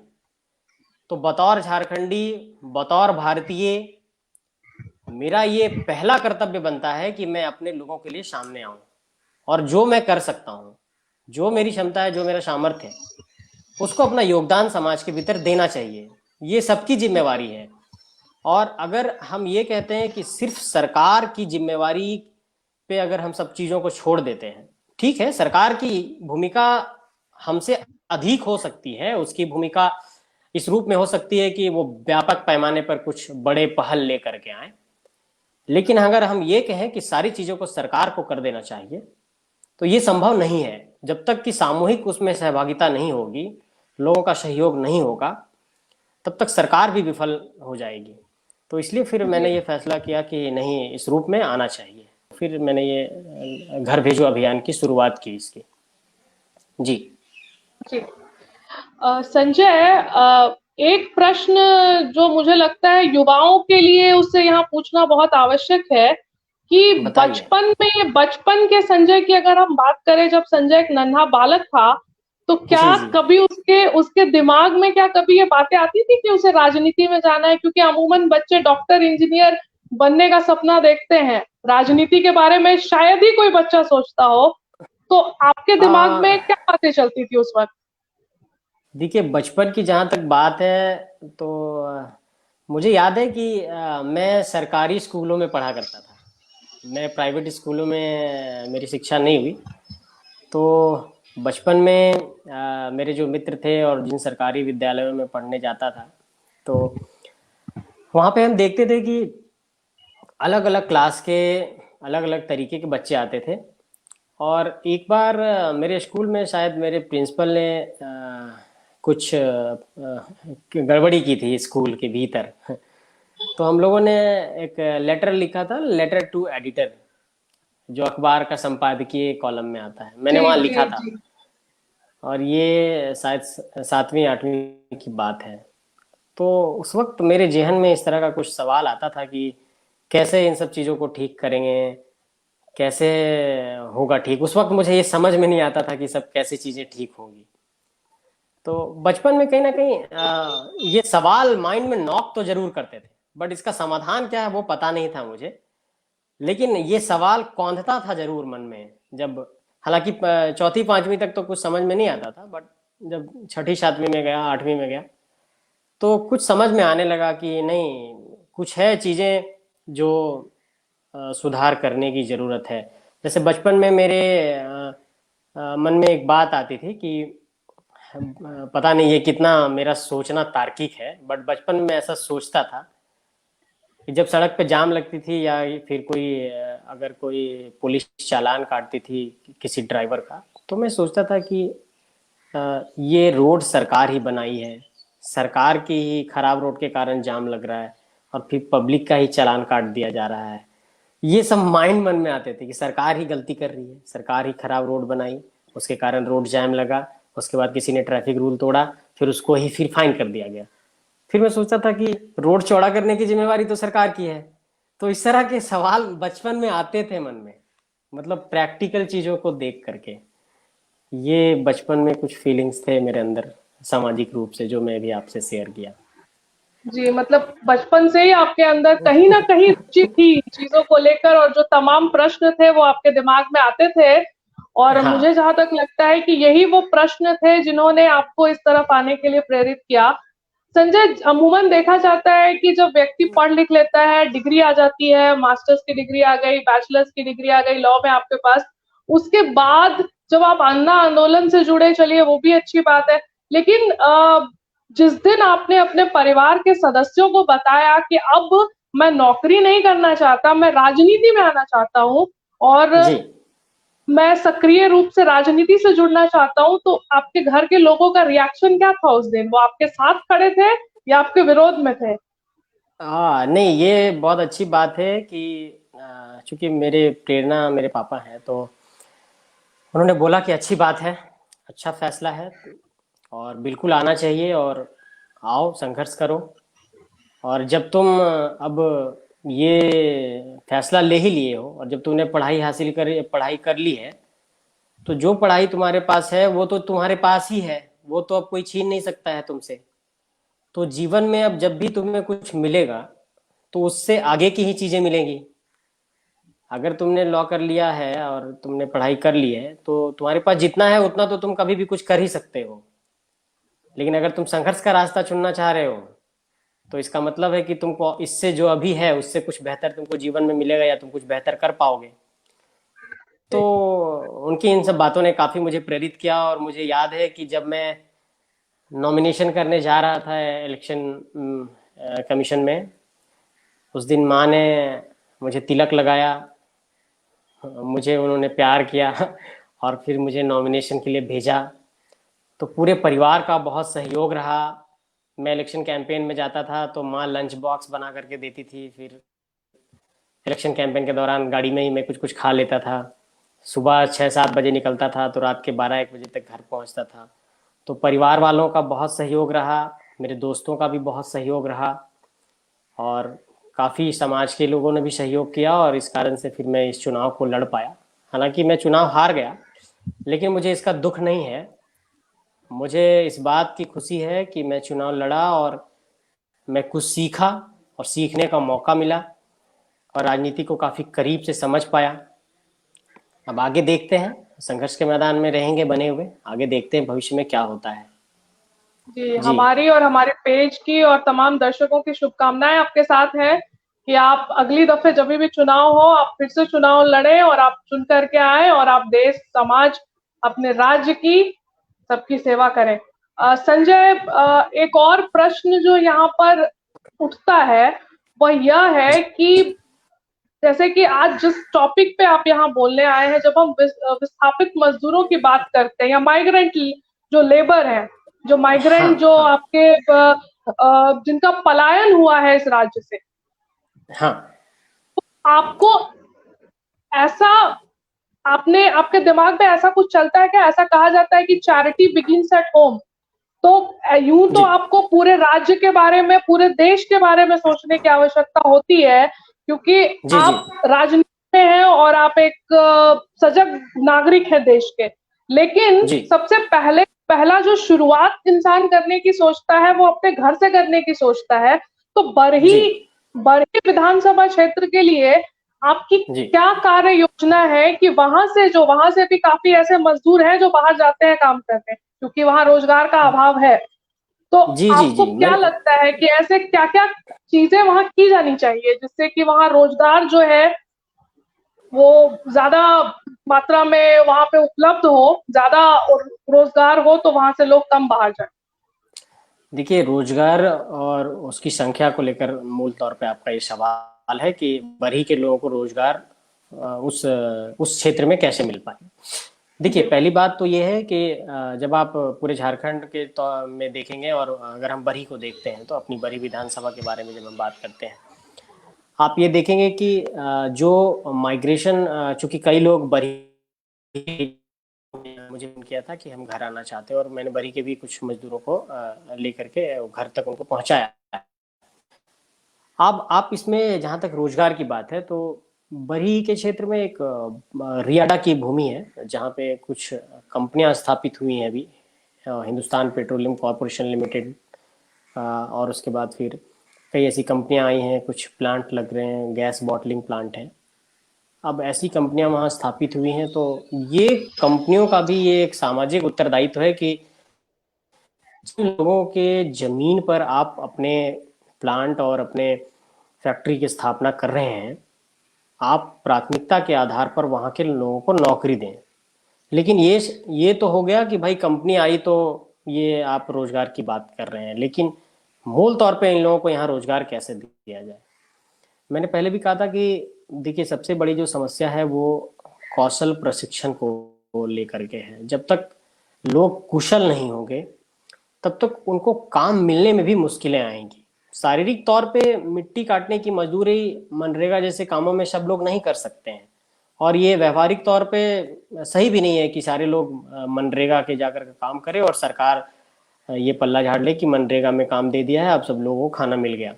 तो बतौर झारखंडी, बतौर भारतीय, मेरा ये पहला कर्तव्य बनता है कि मैं अपने लोगों के लिए सामने आऊं, और जो मैं कर सकता हूं, जो मेरी क्षमता है, जो मेरा सामर्थ्य है, उसको अपना योगदान समाज के भीतर देना चाहिए। ये सबकी जिम्मेवारी है। और अगर हम ये कहते हैं कि सिर्फ सरकार की जिम्मेवारी पे अगर हम सब चीजों को छोड़ देते हैं, ठीक है, सरकार की भूमिका हमसे अधिक हो सकती है, उसकी भूमिका इस रूप में हो सकती है कि वो व्यापक पैमाने पर कुछ बड़े पहल लेकर के आए। लेकिन अगर हम ये कहें कि सारी चीजों को सरकार को कर देना चाहिए, तो ये संभव नहीं है। जब तक कि सामूहिक उसमें सहभागिता नहीं होगी, लोगों का सहयोग नहीं होगा, तब तक सरकार भी विफल हो जाएगी। तो इसलिए फिर जी मैंने ये फैसला किया कि नहीं, इस रूप में आना चाहिए। फिर मैंने ये घर भेजो अभियान की शुरुआत की इसकी। जी। जी। संजय, एक प्रश्न जो मुझे लगता है युवाओं के लिए उससे यहाँ पूछना बहुत आवश्यक है कि बताइए। बचपन के संजय की अगर हम बात करें, जब संजय एक नन्हा बालक था, तो जी क्या जी। कभी उसके उसके दिमाग में क्या कभी ये बातें आती थी कि उसे राजनीति में जाना है? क्योंकि अमूमन बच्चे डॉक्टर इंजीनियर बनने का सपना देखते हैं, राजनीति के बारे में शायद ही कोई बच्चा सोचता हो। तो आपके दिमाग में आ, क्या बातें चलती थी उस वक्त? देखिए, बचपन की जहाँ तक बात है तो मुझे याद है कि मैं सरकारी स्कूलों में पढ़ा करता था। मैं प्राइवेट स्कूलों में मेरी शिक्षा नहीं हुई। तो बचपन में मेरे जो मित्र थे और जिन सरकारी विद्यालयों में पढ़ने जाता था, तो वहाँ पे हम देखते थे कि अलग अलग क्लास के अलग अलग तरीके के बच्चे आते थे। और एक बार मेरे स्कूल में शायद मेरे प्रिंसिपल ने कुछ गड़बड़ी की थी स्कूल के भीतर। तो हम लोगों ने एक लेटर लिखा था, लेटर टू एडिटर, जो अखबार का संपादकीय कॉलम में आता है, मैंने जी वहाँ जी लिखा था। जी। और ये शायद सातवीं आठवीं की बात है। तो उस वक्त मेरे जहन में इस तरह का कुछ सवाल आता था कि कैसे इन सब चीज़ों को ठीक करेंगे, कैसे होगा ठीक। उस वक्त मुझे ये समझ में नहीं आता था कि सब कैसे चीज़ें ठीक होंगी। तो बचपन में कहीं ना कहीं ये सवाल माइंड में नॉक तो जरूर करते थे, बट इसका समाधान क्या है वो पता नहीं था मुझे। लेकिन ये सवाल कौंधता था जरूर मन में। जब हालांकि चौथी पांचवी तक तो कुछ समझ में नहीं आता था, बट जब छठी सातवीं में गया, आठवीं में गया, तो कुछ समझ में आने लगा कि नहीं, कुछ है चीज़ें जो सुधार करने की ज़रूरत है। जैसे बचपन में मेरे मन में एक बात आती थी कि पता नहीं ये कितना मेरा सोचना तार्किक है, बट बचपन में ऐसा सोचता था कि जब सड़क पे जाम लगती थी या फिर कोई अगर कोई पुलिस चालान काटती थी किसी ड्राइवर का, तो मैं सोचता था कि ये रोड सरकार ही बनाई है, सरकार की ही खराब रोड के कारण जाम लग रहा है, और फिर पब्लिक का ही चालान काट दिया जा रहा है। ये सब माइंड मन में आते थे कि सरकार ही गलती कर रही है, सरकार ही खराब रोड बनाई, उसके कारण रोड जैम लगा, उसके बाद किसी ने ट्रैफिक रूल तोड़ा, फिर उसको ही फिर फाइन कर दिया गया। फिर मैं सोचता था कि रोड चौड़ा करने की जिम्मेवारी तो सरकार की है। तो इस तरह के सवाल बचपन में आते थे मन में, मतलब प्रैक्टिकल चीजों को देख करके। ये बचपन में कुछ फीलिंग्स थे मेरे अंदर सामाजिक रूप से, जो मैं भी आपसे शेयर किया। जी, मतलब बचपन से ही आपके अंदर कहीं न कहीं रुचि थी चीज़ों को लेकर, और जो तमाम प्रश्न थे वो आपके दिमाग में आते थे। और मुझे हाँ जहाँ तक लगता है कि यही वो प्रश्न थे जिन्होंने आपको इस तरफ आने के लिए प्रेरित किया। संजय, अमूमन देखा जाता है कि जब व्यक्ति पढ़ लिख लेता है, डिग्री आ जाती है, मास्टर्स की डिग्री आ गई, बैचलर्स की डिग्री आ गई लॉ में आपके पास, उसके बाद जब आप अन्ना आंदोलन से जुड़े, चलिए वो भी अच्छी बात है। लेकिन जिस दिन आपने अपने परिवार के सदस्यों को बताया कि अब मैं नौकरी नहीं करना चाहता, मैं राजनीति में आना चाहता हूँ और जी। मैं सक्रिय रूप से राजनीति से जुड़ना चाहता हूँ, तो आपके घर के लोगों का रिएक्शन क्या था उस दिन? वो आपके साथ खड़े थे या आपके विरोध में थे? हाँ नहीं, ये बहुत अच्छी बात है कि चूंकि मेरे प्रेरणा मेरे पापा हैं, तो उन्होंने बोला कि अच्छी बात है, अच्छा फैसला है, और बिल्कुल आना चाहिए, और आओ संघर्ष करो। और जब तुम अब ये फैसला ले ही लिए हो, और जब तुमने पढ़ाई कर ली है, तो जो पढ़ाई तुम्हारे पास है वो तो तुम्हारे पास ही है, वो तो अब कोई छीन नहीं सकता है तुमसे। तो जीवन में अब जब भी तुम्हें कुछ मिलेगा, तो उससे आगे की ही चीजें मिलेंगी। अगर तुमने लॉ कर लिया है और तुमने पढ़ाई कर ली है, तो तुम्हारे पास जितना है उतना तो तुम कभी भी कुछ कर ही सकते हो। लेकिन अगर तुम संघर्ष का रास्ता चुनना चाह रहे हो, तो इसका मतलब है कि तुमको इससे जो अभी है उससे कुछ बेहतर तुमको जीवन में मिलेगा, या तुम कुछ बेहतर कर पाओगे। तो उनकी इन सब बातों ने काफी मुझे प्रेरित किया। और मुझे याद है कि जब मैं नॉमिनेशन करने जा रहा था इलेक्शन कमीशन में, उस दिन माँ ने मुझे तिलक लगाया, मुझे उन्होंने प्यार किया और फिर मुझे नॉमिनेशन के लिए भेजा। तो पूरे परिवार का बहुत सहयोग रहा। मैं इलेक्शन कैंपेन में जाता था तो माँ लंच बॉक्स बना करके देती थी, फिर इलेक्शन कैंपेन के दौरान गाड़ी में ही मैं कुछ कुछ खा लेता था। सुबह 6-7 बजे निकलता था तो रात के 12-1 बजे तक घर पहुंचता था। तो परिवार वालों का बहुत सहयोग रहा। मेरे दोस्तों का भी बहुत सहयोग रहा और काफ़ी समाज के लोगों ने भी सहयोग किया और इस कारण से फिर मैं इस चुनाव को लड़ पाया। हालांकि मैं चुनाव हार गया, लेकिन मुझे इसका दुख नहीं है। मुझे इस बात की खुशी है कि मैं चुनाव लड़ा और मैं कुछ सीखा और सीखने का मौका मिला और राजनीति को काफ़ी करीब से समझ पाया। अब आगे देखते हैं, संघर्ष के मैदान में रहेंगे बने हुए, आगे देखते हैं भविष्य में क्या होता है। जी, जी हमारी और हमारे पेज की और तमाम दर्शकों की शुभकामनाएं आपके साथ है कि आप अगली दफे जब भी चुनाव हो, आप फिर से चुनाव लड़ें और आप चुन करके आए और आप देश, समाज, अपने राज्य की सबकी सेवा करें। संजय, एक और प्रश्न जो यहाँ पर उठता है वह यह है कि जैसे कि आज जिस टॉपिक पे आप यहाँ बोलने आए हैं, जब हम विस्थापित मजदूरों की बात करते हैं या माइग्रेंट जो लेबर है, जो हाँ माइग्रेंट जो हाँ आपके जिनका पलायन हुआ है इस राज्य से, हाँ आपको ऐसा आपने आपके दिमाग में ऐसा कुछ चलता है क्या? ऐसा कहा जाता है कि चैरिटी बिगिंस एट होम। तो यूं तो जी आपको पूरे राज्य के बारे में, पूरे देश के बारे में सोचने की आवश्यकता होती है, क्योंकि जी जी आप राजनीति में हैं और आप एक सजग नागरिक हैं देश के। लेकिन जी सबसे पहले पहला जो शुरुआत इंसान करने की सोचता है वो अपने घर से करने की सोचता है। तो जी बरही विधानसभा क्षेत्र के लिए आपकी जी क्या कार्य योजना है कि वहां से भी काफी ऐसे मजदूर हैं जो बाहर जाते हैं काम करने, क्योंकि वहां रोजगार का अभाव है। तो जी जी आपको जी क्या मैं लगता है कि ऐसे क्या-क्या चीजें वहां की जानी चाहिए जिससे कि वहां रोजगार जो है वो ज्यादा मात्रा में वहां पे उपलब्ध हो, ज्यादा रोजगार हो तो वहां से लोग कम बाहर जाए? देखिए, रोजगार और उसकी संख्या को लेकर मूल तौर पे आपका ये सवाल है कि बरही के लोगों को रोजगार उस क्षेत्र में कैसे मिल पाए। देखिए, जी, पहली बात तो ये है कि जब आप पूरे झारखंड के में देखेंगे और अगर हम बरही को देखते हैं तो अपनी बरही विधानसभा के बारे में जब हम बात करते हैं, आप ये देखेंगे कि जो माइग्रेशन, चूंकि कई लोग बरही मुझे फोन किया था कि हम घर आना चाहते हैं और मैंने बरी के भी कुछ मजदूरों को लेकर के घर तक उनको पहुंचाया। अब आप इसमें जहां तक रोजगार की बात है तो बरी के क्षेत्र में एक रियाडा की भूमि है जहां पे कुछ कंपनियां स्थापित हुई हैं अभी। हिंदुस्तान पेट्रोलियम कॉरपोरेशन लिमिटेड, और उसके बाद फिर कई ऐसी कंपनियां आई हैं, कुछ प्लांट लग रहे हैं, गैस बॉटलिंग प्लांट है। अब ऐसी कंपनियां वहां स्थापित हुई हैं तो ये कंपनियों का भी ये एक सामाजिक उत्तरदायित्व है कि जिन लोगों के जमीन पर आप अपने प्लांट और अपने फैक्ट्री की स्थापना कर रहे हैं, आप प्राथमिकता के आधार पर वहां के लोगों को नौकरी दें। लेकिन ये तो हो गया कि भाई कंपनी आई तो ये आप रोजगार की बात कर रहे हैं, लेकिन मूल तौर पे इन लोगों को यहाँ रोजगार कैसे दिया जाए। मैंने पहले भी कहा था कि देखिए, सबसे बड़ी जो समस्या है वो कौशल प्रशिक्षण को लेकर के है। जब तक लोग कुशल नहीं होंगे तब तक उनको काम मिलने में भी मुश्किलें आएंगी। शारीरिक तौर पे मिट्टी काटने की मजदूरी मनरेगा जैसे कामों में सब लोग नहीं कर सकते हैं, और ये व्यवहारिक तौर पे सही भी नहीं है कि सारे लोग मनरेगा के जाकर के काम करें और सरकार ये पल्ला झाड़ ले कि मनरेगा में काम दे दिया है, अब सब लोगों को खाना मिल गया।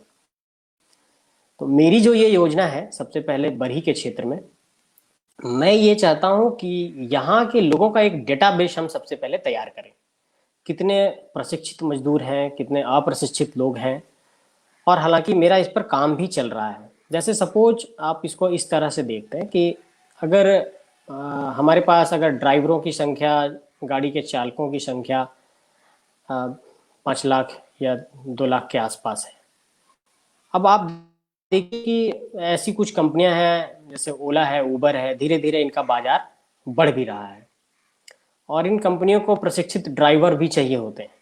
तो मेरी जो ये योजना है, सबसे पहले बरही के क्षेत्र में मैं ये चाहता हूं कि यहाँ के लोगों का एक डेटाबेस हम सबसे पहले तैयार करें। कितने प्रशिक्षित मजदूर हैं, कितने अप्रशिक्षित लोग हैं, और हालांकि मेरा इस पर काम भी चल रहा है। जैसे सपोज आप इसको इस तरह से देखते हैं कि अगर हमारे पास अगर ड्राइवरों की संख्या, गाड़ी के चालकों की संख्या 5 लाख या 2 लाख के आसपास है। अब आप देखिए कि ऐसी कुछ कंपनियां हैं जैसे ओला है, उबर है, धीरे धीरे इनका बाजार बढ़ भी रहा है और इन कंपनियों को प्रशिक्षित ड्राइवर भी चाहिए होते हैं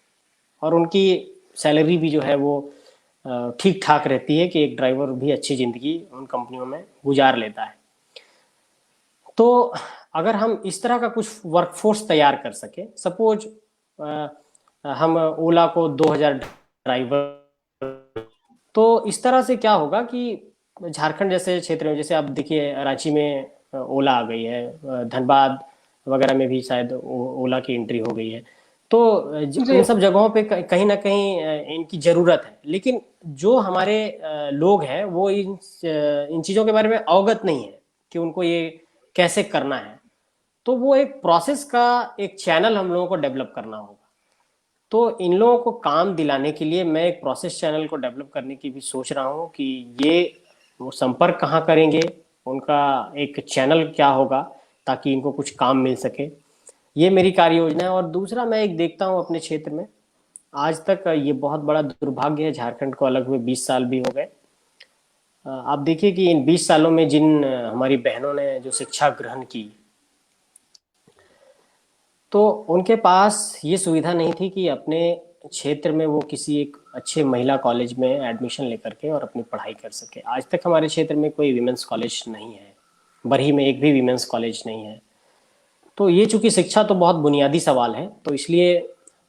और उनकी सैलरी भी जो है वो ठीक ठाक रहती है कि एक ड्राइवर भी अच्छी ज़िंदगी उन कंपनियों में गुजार लेता है। तो अगर हम इस तरह का कुछ वर्कफोर्स तैयार कर सके, सपोज हम ओला को 2000 ड्राइवर, तो इस तरह से क्या होगा कि झारखंड जैसे क्षेत्र में, जैसे आप देखिए रांची में ओला आ गई है, धनबाद वगैरह में भी शायद ओला की एंट्री हो गई है। इन सब जगहों पे कहीं ना कहीं इनकी जरूरत है, लेकिन जो हमारे लोग हैं वो इन चीजों के बारे में अवगत नहीं है कि उनको ये कैसे करना है। तो वो एक प्रोसेस का एक चैनल हम लोगों को डेवलप करना होगा। तो इन लोगों को काम दिलाने के लिए मैं एक प्रोसेस चैनल को डेवलप करने की भी सोच रहा हूँ कि ये वो संपर्क कहाँ करेंगे, उनका एक चैनल क्या होगा ताकि इनको कुछ काम मिल सके। ये मेरी कार्य योजना है। और दूसरा मैं एक देखता हूँ अपने क्षेत्र में, आज तक ये बहुत बड़ा दुर्भाग्य है, झारखंड को अलग हुए 20 साल भी हो गए। आप देखिए कि इन 20 सालों में जिन हमारी बहनों ने जो शिक्षा ग्रहण की, तो उनके पास ये सुविधा नहीं थी कि अपने क्षेत्र में वो किसी एक अच्छे महिला कॉलेज में एडमिशन लेकर के और अपनी पढ़ाई कर सके। आज तक हमारे क्षेत्र में कोई विमेंस कॉलेज नहीं है, बरही में एक भी विमेंस कॉलेज नहीं है। तो ये चूंकि शिक्षा तो बहुत बुनियादी सवाल है, तो इसलिए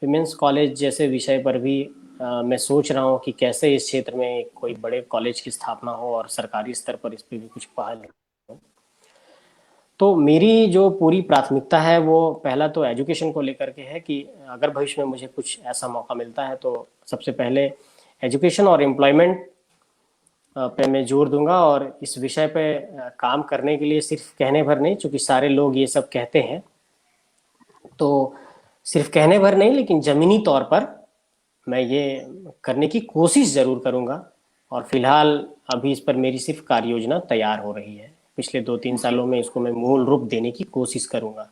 विमेंस कॉलेज जैसे विषय पर भी मैं सोच रहा हूँ कि कैसे इस क्षेत्र में कोई बड़े कॉलेज की स्थापना हो और सरकारी स्तर पर इस पर भी कुछ पहल हो। तो मेरी जो पूरी प्राथमिकता है वो पहला तो एजुकेशन को लेकर के है कि अगर भविष्य में मुझे कुछ ऐसा मौका मिलता है तो सबसे पहले एजुकेशन और एम्प्लॉयमेंट पे मैं जोर दूंगा। और इस विषय पे काम करने के लिए सिर्फ कहने भर नहीं, चूंकि सारे लोग ये सब कहते हैं, तो सिर्फ कहने भर नहीं लेकिन जमीनी तौर पर मैं ये करने की कोशिश जरूर करूंगा। और फिलहाल अभी इस पर मेरी सिर्फ कार्य योजना तैयार हो रही है। पिछले 2-3 सालों में इसको मैं मूल रूप देने की कोशिश करूंगा।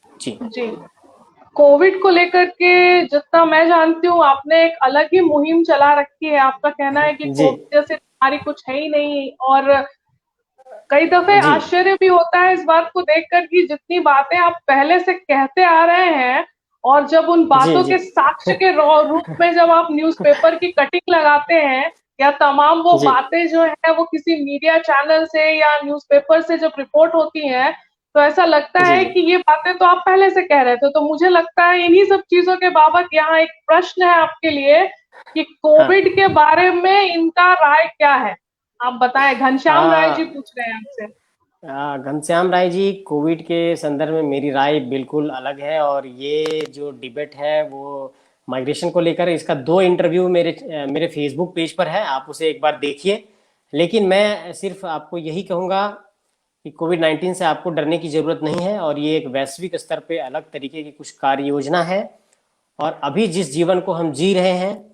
जी जी। कोविड को लेकर के जितना मैं जानती हूँ, आपने एक अलग ही मुहिम चला रखी है। आपका कहना है कि जी कोविड जैसे बीमारी कुछ है ही नहीं, और कई दफे जी आश्चर्य भी होता है इस बात को देखकर कि जितनी बातें आप पहले से कहते आ रहे हैं, और जब उन जी बातों जी के साक्ष्य के रूप में जब आप न्यूज़पेपर की कटिंग लगाते हैं, या तमाम वो जी बातें जो है वो किसी मीडिया चैनल से या न्यूज़पेपर से जब रिपोर्ट होती हैं, तो ऐसा लगता जी है जी कि ये बातें तो आप पहले से कह रहे थे। तो मुझे लगता है इन्हीं सब चीजों के बाबत यहाँ एक प्रश्न है आपके लिए कि हाँ। कोविड के बारे में इनका राय क्या है। आप बताएं, घनश्याम राय जी आ, पूछ रहे हैं आपसे। घनश्याम राय जी, कोविड के संदर्भ में मेरी राय बिल्कुल अलग है। और ये जो डिबेट है वो माइग्रेशन को लेकर, इसका 2 इंटरव्यू मेरे फेसबुक पेज पर है, आप उसे एक बार देखिए। लेकिन मैं सिर्फ आपको यही कहूँगा कि कोविड-19 से आपको डरने की जरूरत नहीं है, और ये एक वैश्विक स्तर पे अलग तरीके की कुछ कार्य योजना है। और अभी जिस जीवन को हम जी रहे हैं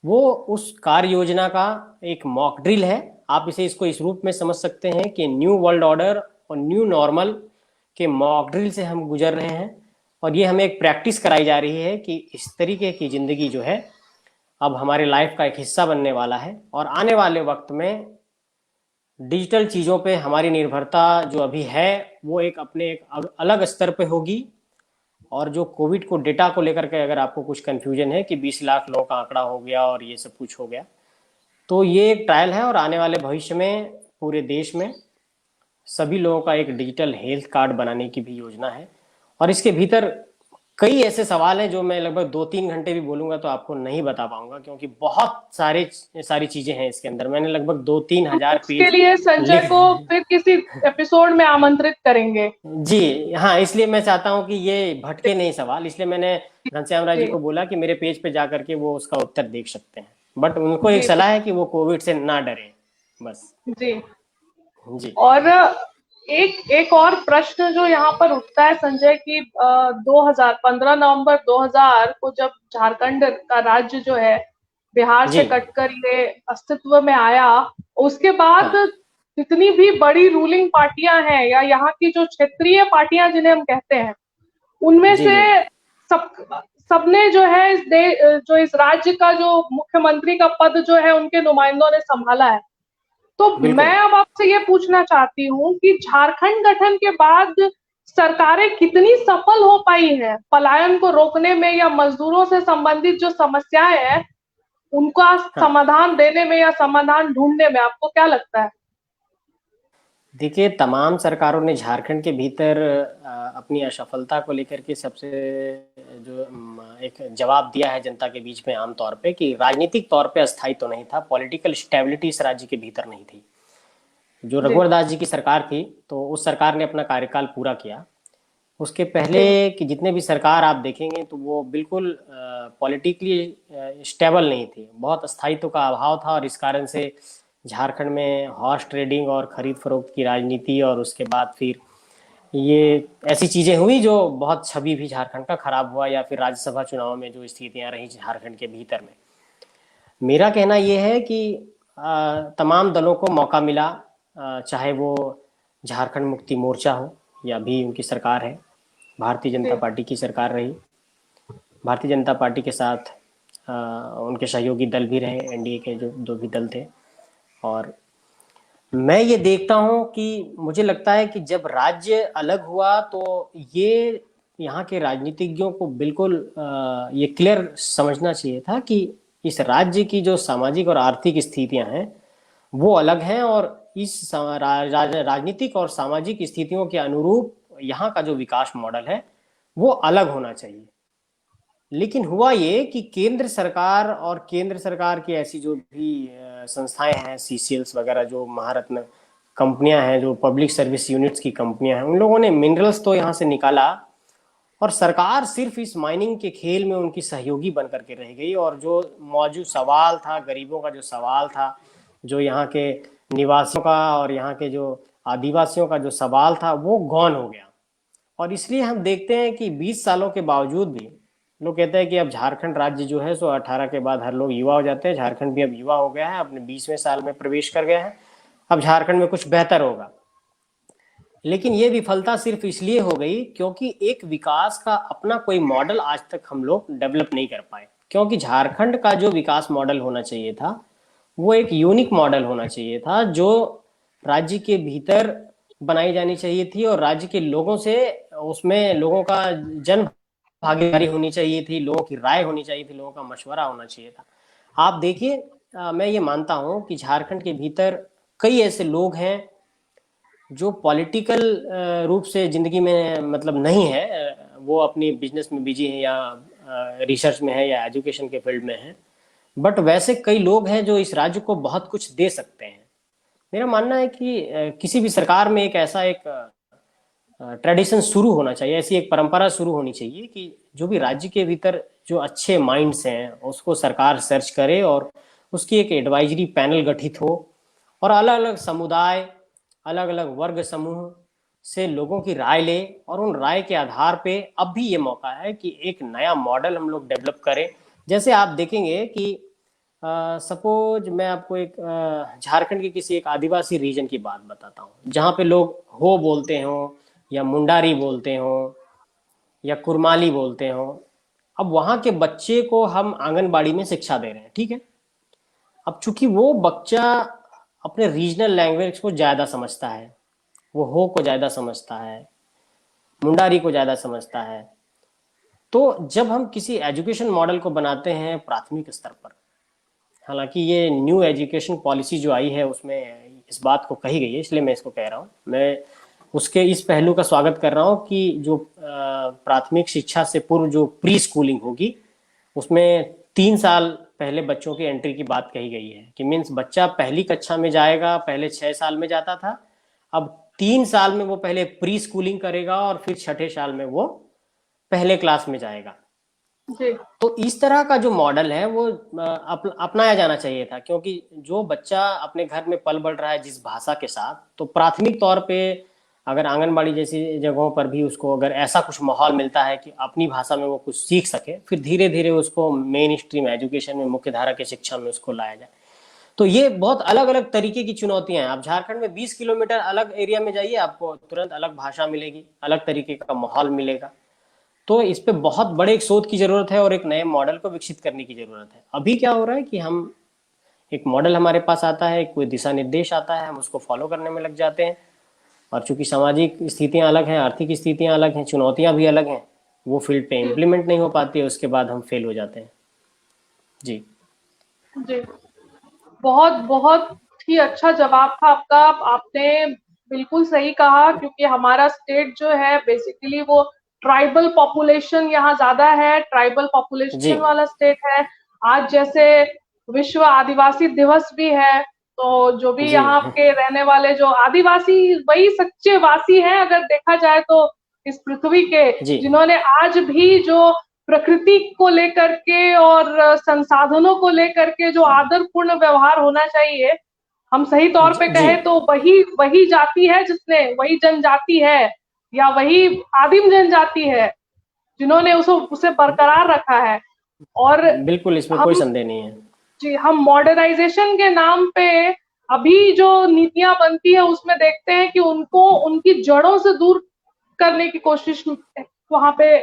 वो उस कार्य योजना का एक मॉक ड्रिल है। आप इसको इस रूप में समझ सकते हैं कि न्यू वर्ल्ड ऑर्डर और न्यू नॉर्मल के मॉक ड्रिल से हम गुजर रहे हैं। और ये हमें एक प्रैक्टिस कराई जा रही है कि इस तरीके की जिंदगी जो है अब हमारे लाइफ का एक हिस्सा बनने वाला है। और आने वाले वक्त में डिजिटल चीज़ों पे हमारी निर्भरता जो अभी है वो एक अपने एक अलग स्तर पे होगी। और जो कोविड को डेटा को लेकर के अगर आपको कुछ कंफ्यूजन है कि 20 लाख लोगों का आंकड़ा हो गया और ये सब कुछ हो गया, तो ये एक ट्रायल है। और आने वाले भविष्य में पूरे देश में सभी लोगों का एक डिजिटल हेल्थ कार्ड बनाने की भी योजना है। और इसके भीतर कई ऐसे सवाल हैं जो मैं लगभग 2-3 घंटे भी बोलूंगा तो आपको नहीं बता पाऊंगा, क्योंकि बहुत सारी चीजें हैं इसके अंदर। मैंने लगभग 2-3 हम हजार उसके पेज लिए संजय लिख को फिर किसी एपिसोड में आमंत्रित करेंगे। जी हाँ, इसलिए मैं चाहता हूँ कि ये भटके नहीं सवाल, इसलिए मैंने घनश्याम राय जी जी को बोला कि मेरे पेज पे जा करके वो उसका उत्तर देख सकते हैं। बट उनको एक जी सलाह है कि वो कोविड से ना डरे बस। जी। जी और एक एक और प्रश्न जो यहाँ पर उठता है संजय की, 2015 नवंबर 2000 को जब झारखंड का राज्य जो है बिहार जी से कटकर ये अस्तित्व में आया, उसके बाद हाँ जितनी भी बड़ी रूलिंग पार्टियां हैं या यहाँ की जो क्षेत्रीय पार्टियां जिन्हें हम कहते हैं, उनमें जी से जी सब सबने जो है जो इस राज्य का जो मुख्यमंत्री का पद जो है उनके नुमाइंदों ने संभाला है। तो मैं बिल्कुल। अब आपसे ये पूछना चाहती हूँ कि झारखंड गठन के बाद सरकारें कितनी सफल हो पाई हैं पलायन को रोकने में, या मजदूरों से संबंधित जो समस्याएं हैं उनका हाँ समाधान देने में या समाधान ढूंढने में, आपको क्या लगता है। देखिए, तमाम सरकारों ने झारखंड के भीतर अपनी असफलता को लेकर के सबसे जो एक जवाब दिया है जनता के बीच में आमतौर पे कि राजनीतिक तौर पे अस्थायी तो नहीं था, पॉलिटिकल स्टेबिलिटी इस राज्य के भीतर नहीं थी। जो जी रघुवर दास जी की सरकार थी तो उस सरकार ने अपना कार्यकाल पूरा किया, उसके पहले कि जितने भी सरकार आप देखेंगे तो वो बिल्कुल पॉलिटिकली स्टेबल नहीं थी, बहुत स्थायित्व का अभाव था, और इस कारण से झारखंड में हॉर्स ट्रेडिंग और खरीद फरोख्त की राजनीति, और उसके बाद फिर ये ऐसी चीजें हुई जो बहुत छवि भी झारखंड का खराब हुआ, या फिर राज्यसभा चुनाव में जो स्थितियां रही झारखंड के भीतर में। मेरा कहना यह है कि तमाम दलों को मौका मिला, चाहे वो झारखंड मुक्ति मोर्चा हो या भी उनकी सरकार है, भारतीय जनता जी पार्टी की सरकार रही, भारतीय जनता पार्टी के साथ उनके सहयोगी दल भी रहे, एनडीए के जो भी दल थे। और मैं ये देखता हूँ कि मुझे लगता है कि जब राज्य अलग हुआ तो ये यहाँ के राजनीतिज्ञों को बिल्कुल ये क्लियर समझना चाहिए था कि इस राज्य की जो सामाजिक और आर्थिक स्थितियां हैं वो अलग हैं, और इस राजनीतिक और सामाजिक स्थितियों के अनुरूप यहाँ का जो विकास मॉडल है वो अलग होना चाहिए। लेकिन हुआ ये कि केंद्र सरकार और केंद्र सरकार की ऐसी जो भी संस्थाएं हैं, सीसीएल्स वगैरह, जो महारत्न कंपनियां हैं, जो पब्लिक सर्विस यूनिट्स की कंपनियां हैं, उन लोगों ने मिनरल्स तो यहाँ से निकाला, और सरकार सिर्फ इस माइनिंग के खेल में उनकी सहयोगी बन करके रह गई। और जो मौजूद सवाल था, गरीबों का जो सवाल था, जो यहाँ के निवासियों का और यहाँ के जो आदिवासियों का जो सवाल था, वो गौन हो गया। और इसलिए हम देखते हैं कि 20 सालों के बावजूद भी लोग कहते हैं कि अब झारखंड राज्य जो है सो 18 के बाद हर लोग युवा हो जाते हैं, झारखंड भी अब युवा हो गया है, अपने 20वें साल में प्रवेश कर गया है, अब झारखंड में कुछ बेहतर होगा। लेकिन ये विफलता सिर्फ इसलिए हो गई क्योंकि एक विकास का अपना कोई मॉडल आज तक हम लोग डेवलप नहीं कर पाए। क्योंकि झारखंड का जो विकास मॉडल होना चाहिए था वो एक यूनिक मॉडल होना चाहिए था, जो राज्य के भीतर बनाई जानी चाहिए थी, और राज्य के लोगों से उसमें लोगों का जन भागीदारी होनी चाहिए थी, लोगों की राय होनी चाहिए थी, लोगों का मशवरा होना चाहिए था। आप देखिए, मैं ये मानता हूं कि झारखंड के भीतर कई ऐसे लोग हैं जो पॉलिटिकल रूप से जिंदगी में मतलब नहीं है, वो अपनी बिजनेस में बिजी है, या रिसर्च में है, या एजुकेशन के फील्ड में है, बट वैसे कई लोग हैं जो इस राज्य को बहुत कुछ दे सकते हैं। मेरा मानना है कि किसी भी सरकार में एक ऐसा एक ट्रेडिशन शुरू होना चाहिए, ऐसी एक परंपरा शुरू होनी चाहिए कि जो भी राज्य के भीतर जो अच्छे माइंड्स हैं उसको सरकार सर्च करे, और उसकी एक एडवाइजरी पैनल गठित हो, और अलग अलग समुदाय, अलग अलग वर्ग समूह से लोगों की राय ले, और उन राय के आधार पे अब भी ये मौका है कि एक नया मॉडल हम लोग डेवलप करें। जैसे आप देखेंगे कि सपोज मैं आपको एक झारखंड के किसी एक आदिवासी रीजन की बात बताता हूँ, जहाँ पे लोग हो बोलते हो, या मुंडारी बोलते हो, या कुरमाली बोलते हो। अब वहाँ के बच्चे को हम आंगनबाड़ी में शिक्षा दे रहे हैं, ठीक है। अब चूंकि वो बच्चा अपने रीजनल लैंग्वेज को ज्यादा समझता है, वो हो को ज्यादा समझता है, मुंडारी को ज्यादा समझता है, तो जब हम किसी एजुकेशन मॉडल को बनाते हैं प्राथमिक स्तर पर, हालांकि ये न्यू एजुकेशन पॉलिसी जो आई है उसमें इस बात को कही गई है, इसलिए मैं इसको कह रहा हूँ, मैं उसके इस पहलू का स्वागत कर रहा हूँ कि जो प्राथमिक शिक्षा से पूर्व जो प्री स्कूलिंग होगी उसमें 3 साल पहले बच्चों की एंट्री की बात कही गई है, कि मीन्स बच्चा पहली कक्षा में जाएगा, पहले 6 साल में जाता था, अब 3 साल में वो पहले प्री स्कूलिंग करेगा, और फिर छठे साल में वो पहले क्लास में जाएगा। जी तो इस तरह का जो मॉडल है वो अपनाया जाना चाहिए था, क्योंकि जो बच्चा अपने घर में पल बढ़ रहा है जिस भाषा के साथ, तो प्राथमिक तौर पे अगर आंगनबाड़ी जैसी जगहों पर भी उसको अगर ऐसा कुछ माहौल मिलता है कि अपनी भाषा में वो कुछ सीख सके, फिर धीरे धीरे उसको मेन स्ट्रीम एजुकेशन में, मुख्य धारा की शिक्षा में उसको लाया जाए। तो ये बहुत अलग अलग तरीके की चुनौतियां हैं। आप झारखंड में 20 किलोमीटर अलग एरिया में जाइए, आपको तुरंत अलग भाषा मिलेगी, अलग तरीके का माहौल मिलेगा। तो इस पे बहुत बड़े एक शोध की जरूरत है, और एक नए मॉडल को विकसित करने की जरूरत है। अभी क्या हो रहा है कि हम एक मॉडल हमारे पास आता है, कोई दिशा निर्देश आता है, हम उसको फॉलो करने में लग जाते हैं, और चूंकि सामाजिक स्थितियां अलग हैं, आर्थिक स्थितियां अलग हैं, चुनौतियां भी अलग हैं, वो फील्ड पे इम्प्लीमेंट नहीं हो पाती है, उसके बाद हम फेल हो जाते हैं। जी जी बहुत बहुत ही अच्छा जवाब था आपका। आपने बिल्कुल सही कहा, क्योंकि हमारा स्टेट जो है बेसिकली वो ट्राइबल पॉपुलेशन यहाँ ज्यादा है, ट्राइबल जी पॉपुलेशन वाला स्टेट है। आज जैसे विश्व आदिवासी दिवस भी है, तो जो भी जी यहाँ के रहने वाले जो आदिवासी वही सच्चे वासी हैं अगर देखा जाए तो, इस पृथ्वी के, जी जिन्होंने आज भी जो प्रकृति को लेकर के और संसाधनों को लेकर के जो आदरपूर्ण व्यवहार होना चाहिए, हम सही तौर पे जी कहें तो वही वही जाति है, जिसने वही जनजाति है या वही आदिम जनजाति है जिन्होंने उसे बरकरार रखा है। और बिल्कुल, इसमें कोई हम संदेह नहीं है। जी, हम मॉडर्नाइजेशन के नाम पे अभी जो नीतियां बनती है उसमें देखते हैं कि उनको उनकी जड़ों से दूर करने की कोशिश वहां पे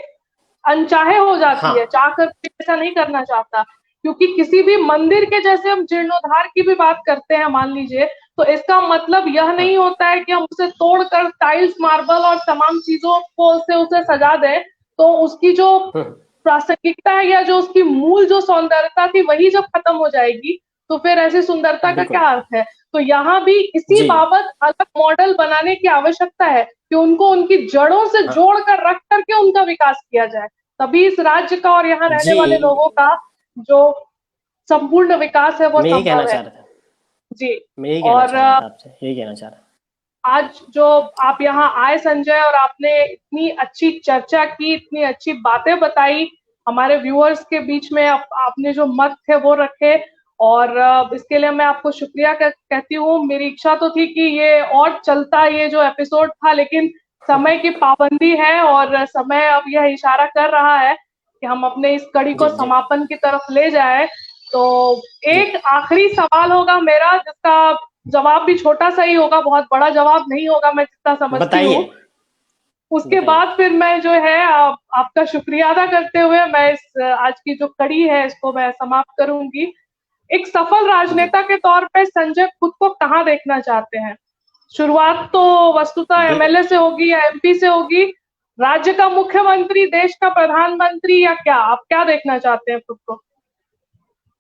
अनचाहे हो जाती है, हाँ चाह कर भी ऐसा नहीं करना चाहता। क्योंकि किसी भी मंदिर के, जैसे हम जीर्णोद्धार की भी बात करते हैं मान लीजिए, तो इसका मतलब यह हाँ नहीं होता है कि हम उसे तोड़कर टाइल्स, मार्बल और तमाम चीजों को से उसे सजा दें, तो उसकी जो हम्म, प्रासंगिकता है या जो उसकी मूल जो सौंदर्यता थी वही जब खत्म हो जाएगी तो फिर ऐसी सुंदरता का क्या बिल्कुल। अर्थ है। तो यहाँ भी इसी जी बाबत अलग मॉडल बनाने की आवश्यकता है कि उनको उनकी जड़ों से हाँ जोड़कर रख करके उनका विकास किया जाए, तभी इस राज्य का और यहाँ रहने जी, वाले लोगों का जो संपूर्ण विकास है वो मैं यही कहना संभव है। चाह रहा था। जी। मैं यही कहना और चाह रहा था आपसे, यही कहना चाह रहा था। आज जो आप यहाँ आए संजय, और आपने इतनी अच्छी चर्चा की, इतनी अच्छी बातें बताई हमारे व्यूअर्स के बीच में, आपने जो मत थे वो रखे, और इसके लिए मैं आपको शुक्रिया कहती हूँ। मेरी इच्छा तो थी कि ये और चलता, ये जो एपिसोड था, लेकिन समय की पाबंदी है और समय अब यह इशारा कर रहा है कि हम अपने इस कड़ी को जी जी समापन की तरफ ले जाए। तो जी एक आखिरी सवाल होगा मेरा, जिसका जवाब भी छोटा सा ही होगा, बहुत बड़ा जवाब नहीं होगा मैं जितना समझती बताइए हूँ। उसके बताइए। बाद फिर मैं जो है आपका शुक्रिया अदा करते हुए मैं इस आज की जो कड़ी है इसको मैं समाप्त करूंगी। एक सफल जी राजनेता के तौर पे संजय खुद को कहाँ देखना चाहते हैं? शुरुआत तो वस्तुतः दे, एमएलए से होगी या एमपी से होगी, राज्य का मुख्यमंत्री, देश का प्रधानमंत्री, या क्या आप क्या देखना चाहते हैं खुद को?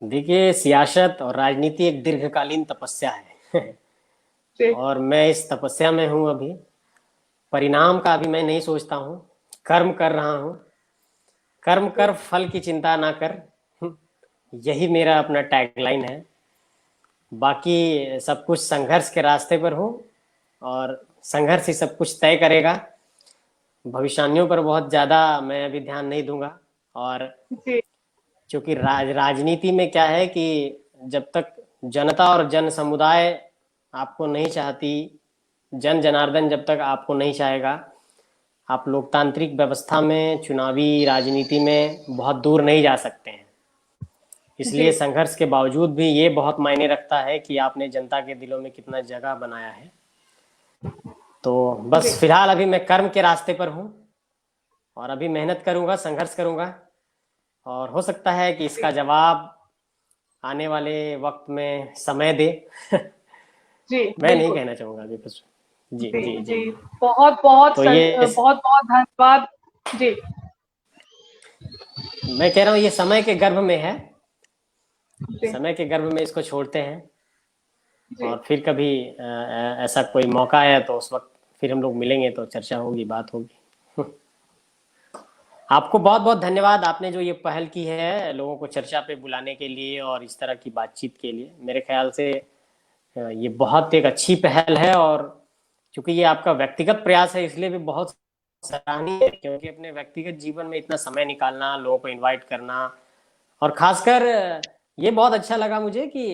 देखिए, सियासत और राजनीति एक दीर्घकालीन तपस्या है। जी और मैं इस तपस्या में हूँ अभी। परिणाम का अभी मैं नहीं सोचता हूँ, कर्म कर रहा हूँ। कर्म कर, फल की चिंता ना कर। यही मेरा अपना टैगलाइन है। बाकी सब कुछ संघर्ष के रास्ते पर हूँ, और संघर्ष ही सब कुछ तय करेगा। भविष्यवाणियों पर बहुत ज़्यादा मैं अभी ध्यान नहीं दूंगा। और जी क्योंकि राजनीति में क्या है कि जब तक जनता और जन समुदाय आपको नहीं चाहती, जन जनार्दन जब तक आपको नहीं चाहेगा, आप लोकतांत्रिक व्यवस्था में, चुनावी राजनीति में बहुत दूर नहीं जा सकते हैं। जी इसलिए संघर्ष के बावजूद भी ये बहुत मायने रखता है कि आपने जनता के दिलों में कितना जगह बनाया है। तो जी बस फिलहाल अभी मैं कर्म के रास्ते पर हूँ, और अभी मेहनत करूंगा, संघर्ष करूंगा, और हो सकता है कि जी इसका जवाब आने वाले वक्त में समय दे। जी मैं नहीं बिल्कुल। कहना चाहूंगा अभी कुछ। जी जी जी जी। जी बहुत बहुत तो ये बहुत बहुत धन्यवाद। जी मैं कह रहा हूँ, ये समय के गर्भ में है। जी समय के गर्भ में इसको छोड़ते हैं, जी और फिर कभी ऐसा कोई मौका आया तो उस वक्त फिर हम लोग मिलेंगे, तो चर्चा होगी, बात होगी। आपको बहुत बहुत धन्यवाद। आपने जो ये पहल की है लोगों को चर्चा पे बुलाने के लिए और इस तरह की बातचीत के लिए, मेरे ख्याल से ये बहुत एक अच्छी पहल है। और चूंकि ये आपका व्यक्तिगत प्रयास है, इसलिए भी बहुत सराहनीय है। क्योंकि अपने व्यक्तिगत जीवन में इतना समय निकालना, लोगों को इनवाइट करना, और खासकर ये बहुत अच्छा लगा मुझे कि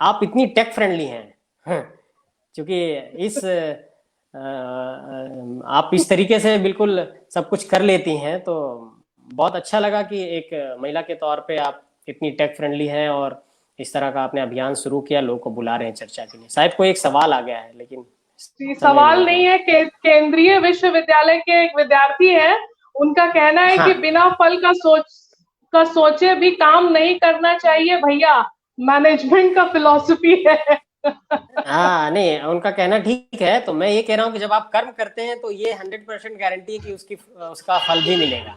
आप इतनी टेक फ्रेंडली हैं। क्योंकि इस आप इस तरीके से बिल्कुल सब कुछ कर लेती हैं, तो बहुत अच्छा लगा कि एक महिला के तौर पे आप इतनी टेक फ्रेंडली हैं, और इस तरह का आपने अभियान शुरू किया, लोगों को बुला रहे हैं चर्चा के लिए। शायद कोई एक सवाल आ गया है, लेकिन जी समय सवाल नहीं नहीं है। है। केंद्रीय विश्वविद्यालय के एक विद्यार्थी है, उनका कहना है कि हाँ बिना फल का सोचे भी काम नहीं करना चाहिए भैया, मैनेजमेंट का फिलॉसफी है। हाँ, नहीं, उनका कहना ठीक है। तो मैं ये कह रहा हूँ कि जब आप कर्म करते हैं तो ये 100% गारंटी है कि उसका फल भी मिलेगा।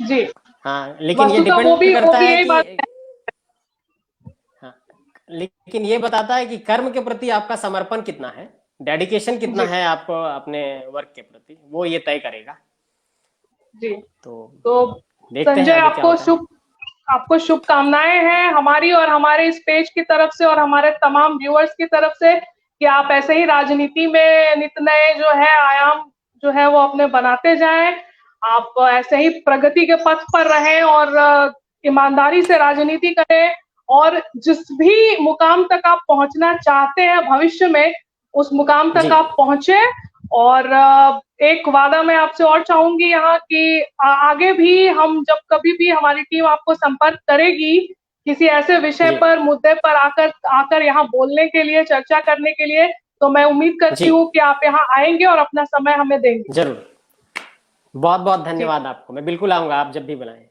जी हाँ, लेकिन ये वस्तुतः डिपेंड वो करता भी है यही कि, बात है। हाँ, लेकिन ये बताता है कि कर्म के प्रति आपका समर्पण कितना है, डेडिकेशन कितना जी है आपको अपने वर्क के प्रति, वो ये तय करेगा। जी तो तो देखते हैं संजय, आगे क्या होता है। आपको शुभकामनाएं हैं हमारी और हमारे इस पेज की तरफ से और हमारे तमाम व्यूअर्स की तरफ से, कि आप ऐसे ही राजनीति में नित नए जो है आयाम जो है वो अपने बनाते जाएं। आप ऐसे ही प्रगति के पथ पर रहें और ईमानदारी से राजनीति करें, और जिस भी मुकाम तक आप पहुंचना चाहते हैं भविष्य में, उस मुकाम तक आप पहुंचे। और एक वादा मैं आपसे और चाहूंगी यहाँ कि आगे भी हम जब कभी भी हमारी टीम आपको संपर्क करेगी किसी ऐसे विषय पर, मुद्दे पर आकर यहाँ बोलने के लिए, चर्चा करने के लिए, तो मैं उम्मीद करती हूँ कि आप यहाँ आएंगे और अपना समय हमें देंगे। जरूर, बहुत बहुत धन्यवाद आपको। मैं बिल्कुल आऊंगा, आप जब भी बुलाएं।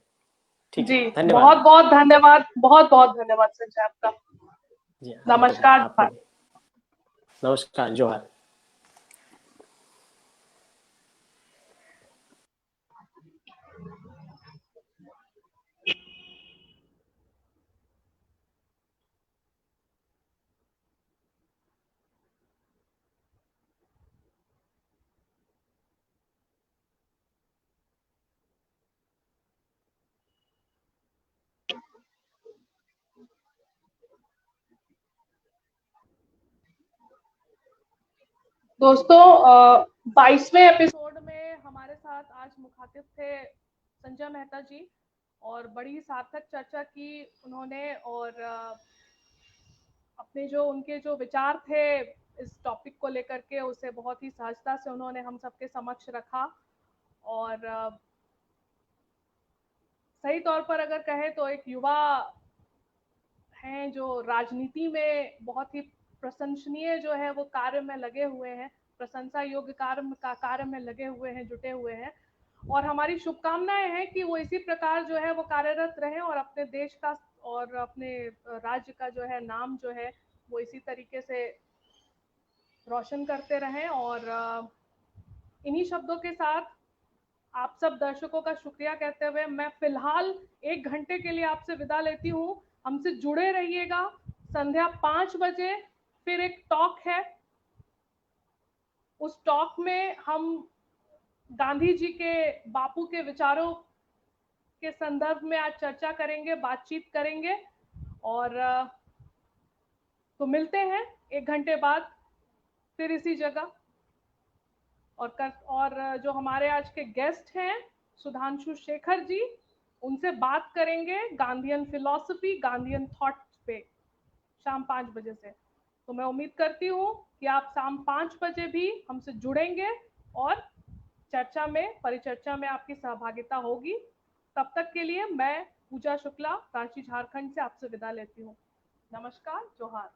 ठीक है, जी, धन्यवाद। बहुत बहुत धन्यवाद, बहुत बहुत धन्यवाद संजय आपका। जी, नमस्कार। नमस्कार, जोहार। दोस्तों, 22वें एपिसोड में हमारे साथ आज मुखातिब थे संजय मेहता जी, और बड़ी सार्थक चर्चा की उन्होंने, और अपने जो उनके जो विचार थे इस टॉपिक को लेकर के, उसे बहुत ही सहजता से उन्होंने हम सबके समक्ष रखा। और सही तौर पर अगर कहें तो एक युवा हैं जो राजनीति में बहुत ही प्रशंसनीय जो है वो कार्य में लगे हुए हैं, प्रशंसा योग्य कार्य में लगे हुए हैं, जुटे हुए हैं। और हमारी शुभकामनाएं हैं कि वो इसी प्रकार जो है वो कार्यरत रहें और अपने देश का और अपने राज्य का जो है नाम जो है वो इसी तरीके से रोशन करते रहें। और इन्हीं शब्दों के साथ आप सब दर्शकों का शुक्रिया कहते हुए मैं फिलहाल 1 घंटे के लिए आपसे विदा लेती हूँ। हमसे जुड़े रहिएगा। संध्या 5 बजे फिर एक टॉक है। उस टॉक में हम गांधी जी के, बापू के विचारों के संदर्भ में आज चर्चा करेंगे, बातचीत करेंगे। और तो मिलते हैं 1 घंटे बाद फिर इसी जगह। और जो हमारे आज के गेस्ट हैं सुधांशु शेखर जी, उनसे बात करेंगे गांधीयन फिलॉसफी, गांधीयन थॉट पे शाम 5 बजे से। तो मैं उम्मीद करती हूँ कि आप शाम 5 बजे भी हमसे जुड़ेंगे और चर्चा में, परिचर्चा में आपकी सहभागिता होगी। तब तक के लिए मैं पूजा शुक्ला, रांची झारखंड से आपसे विदा लेती हूँ। नमस्कार, जोहार।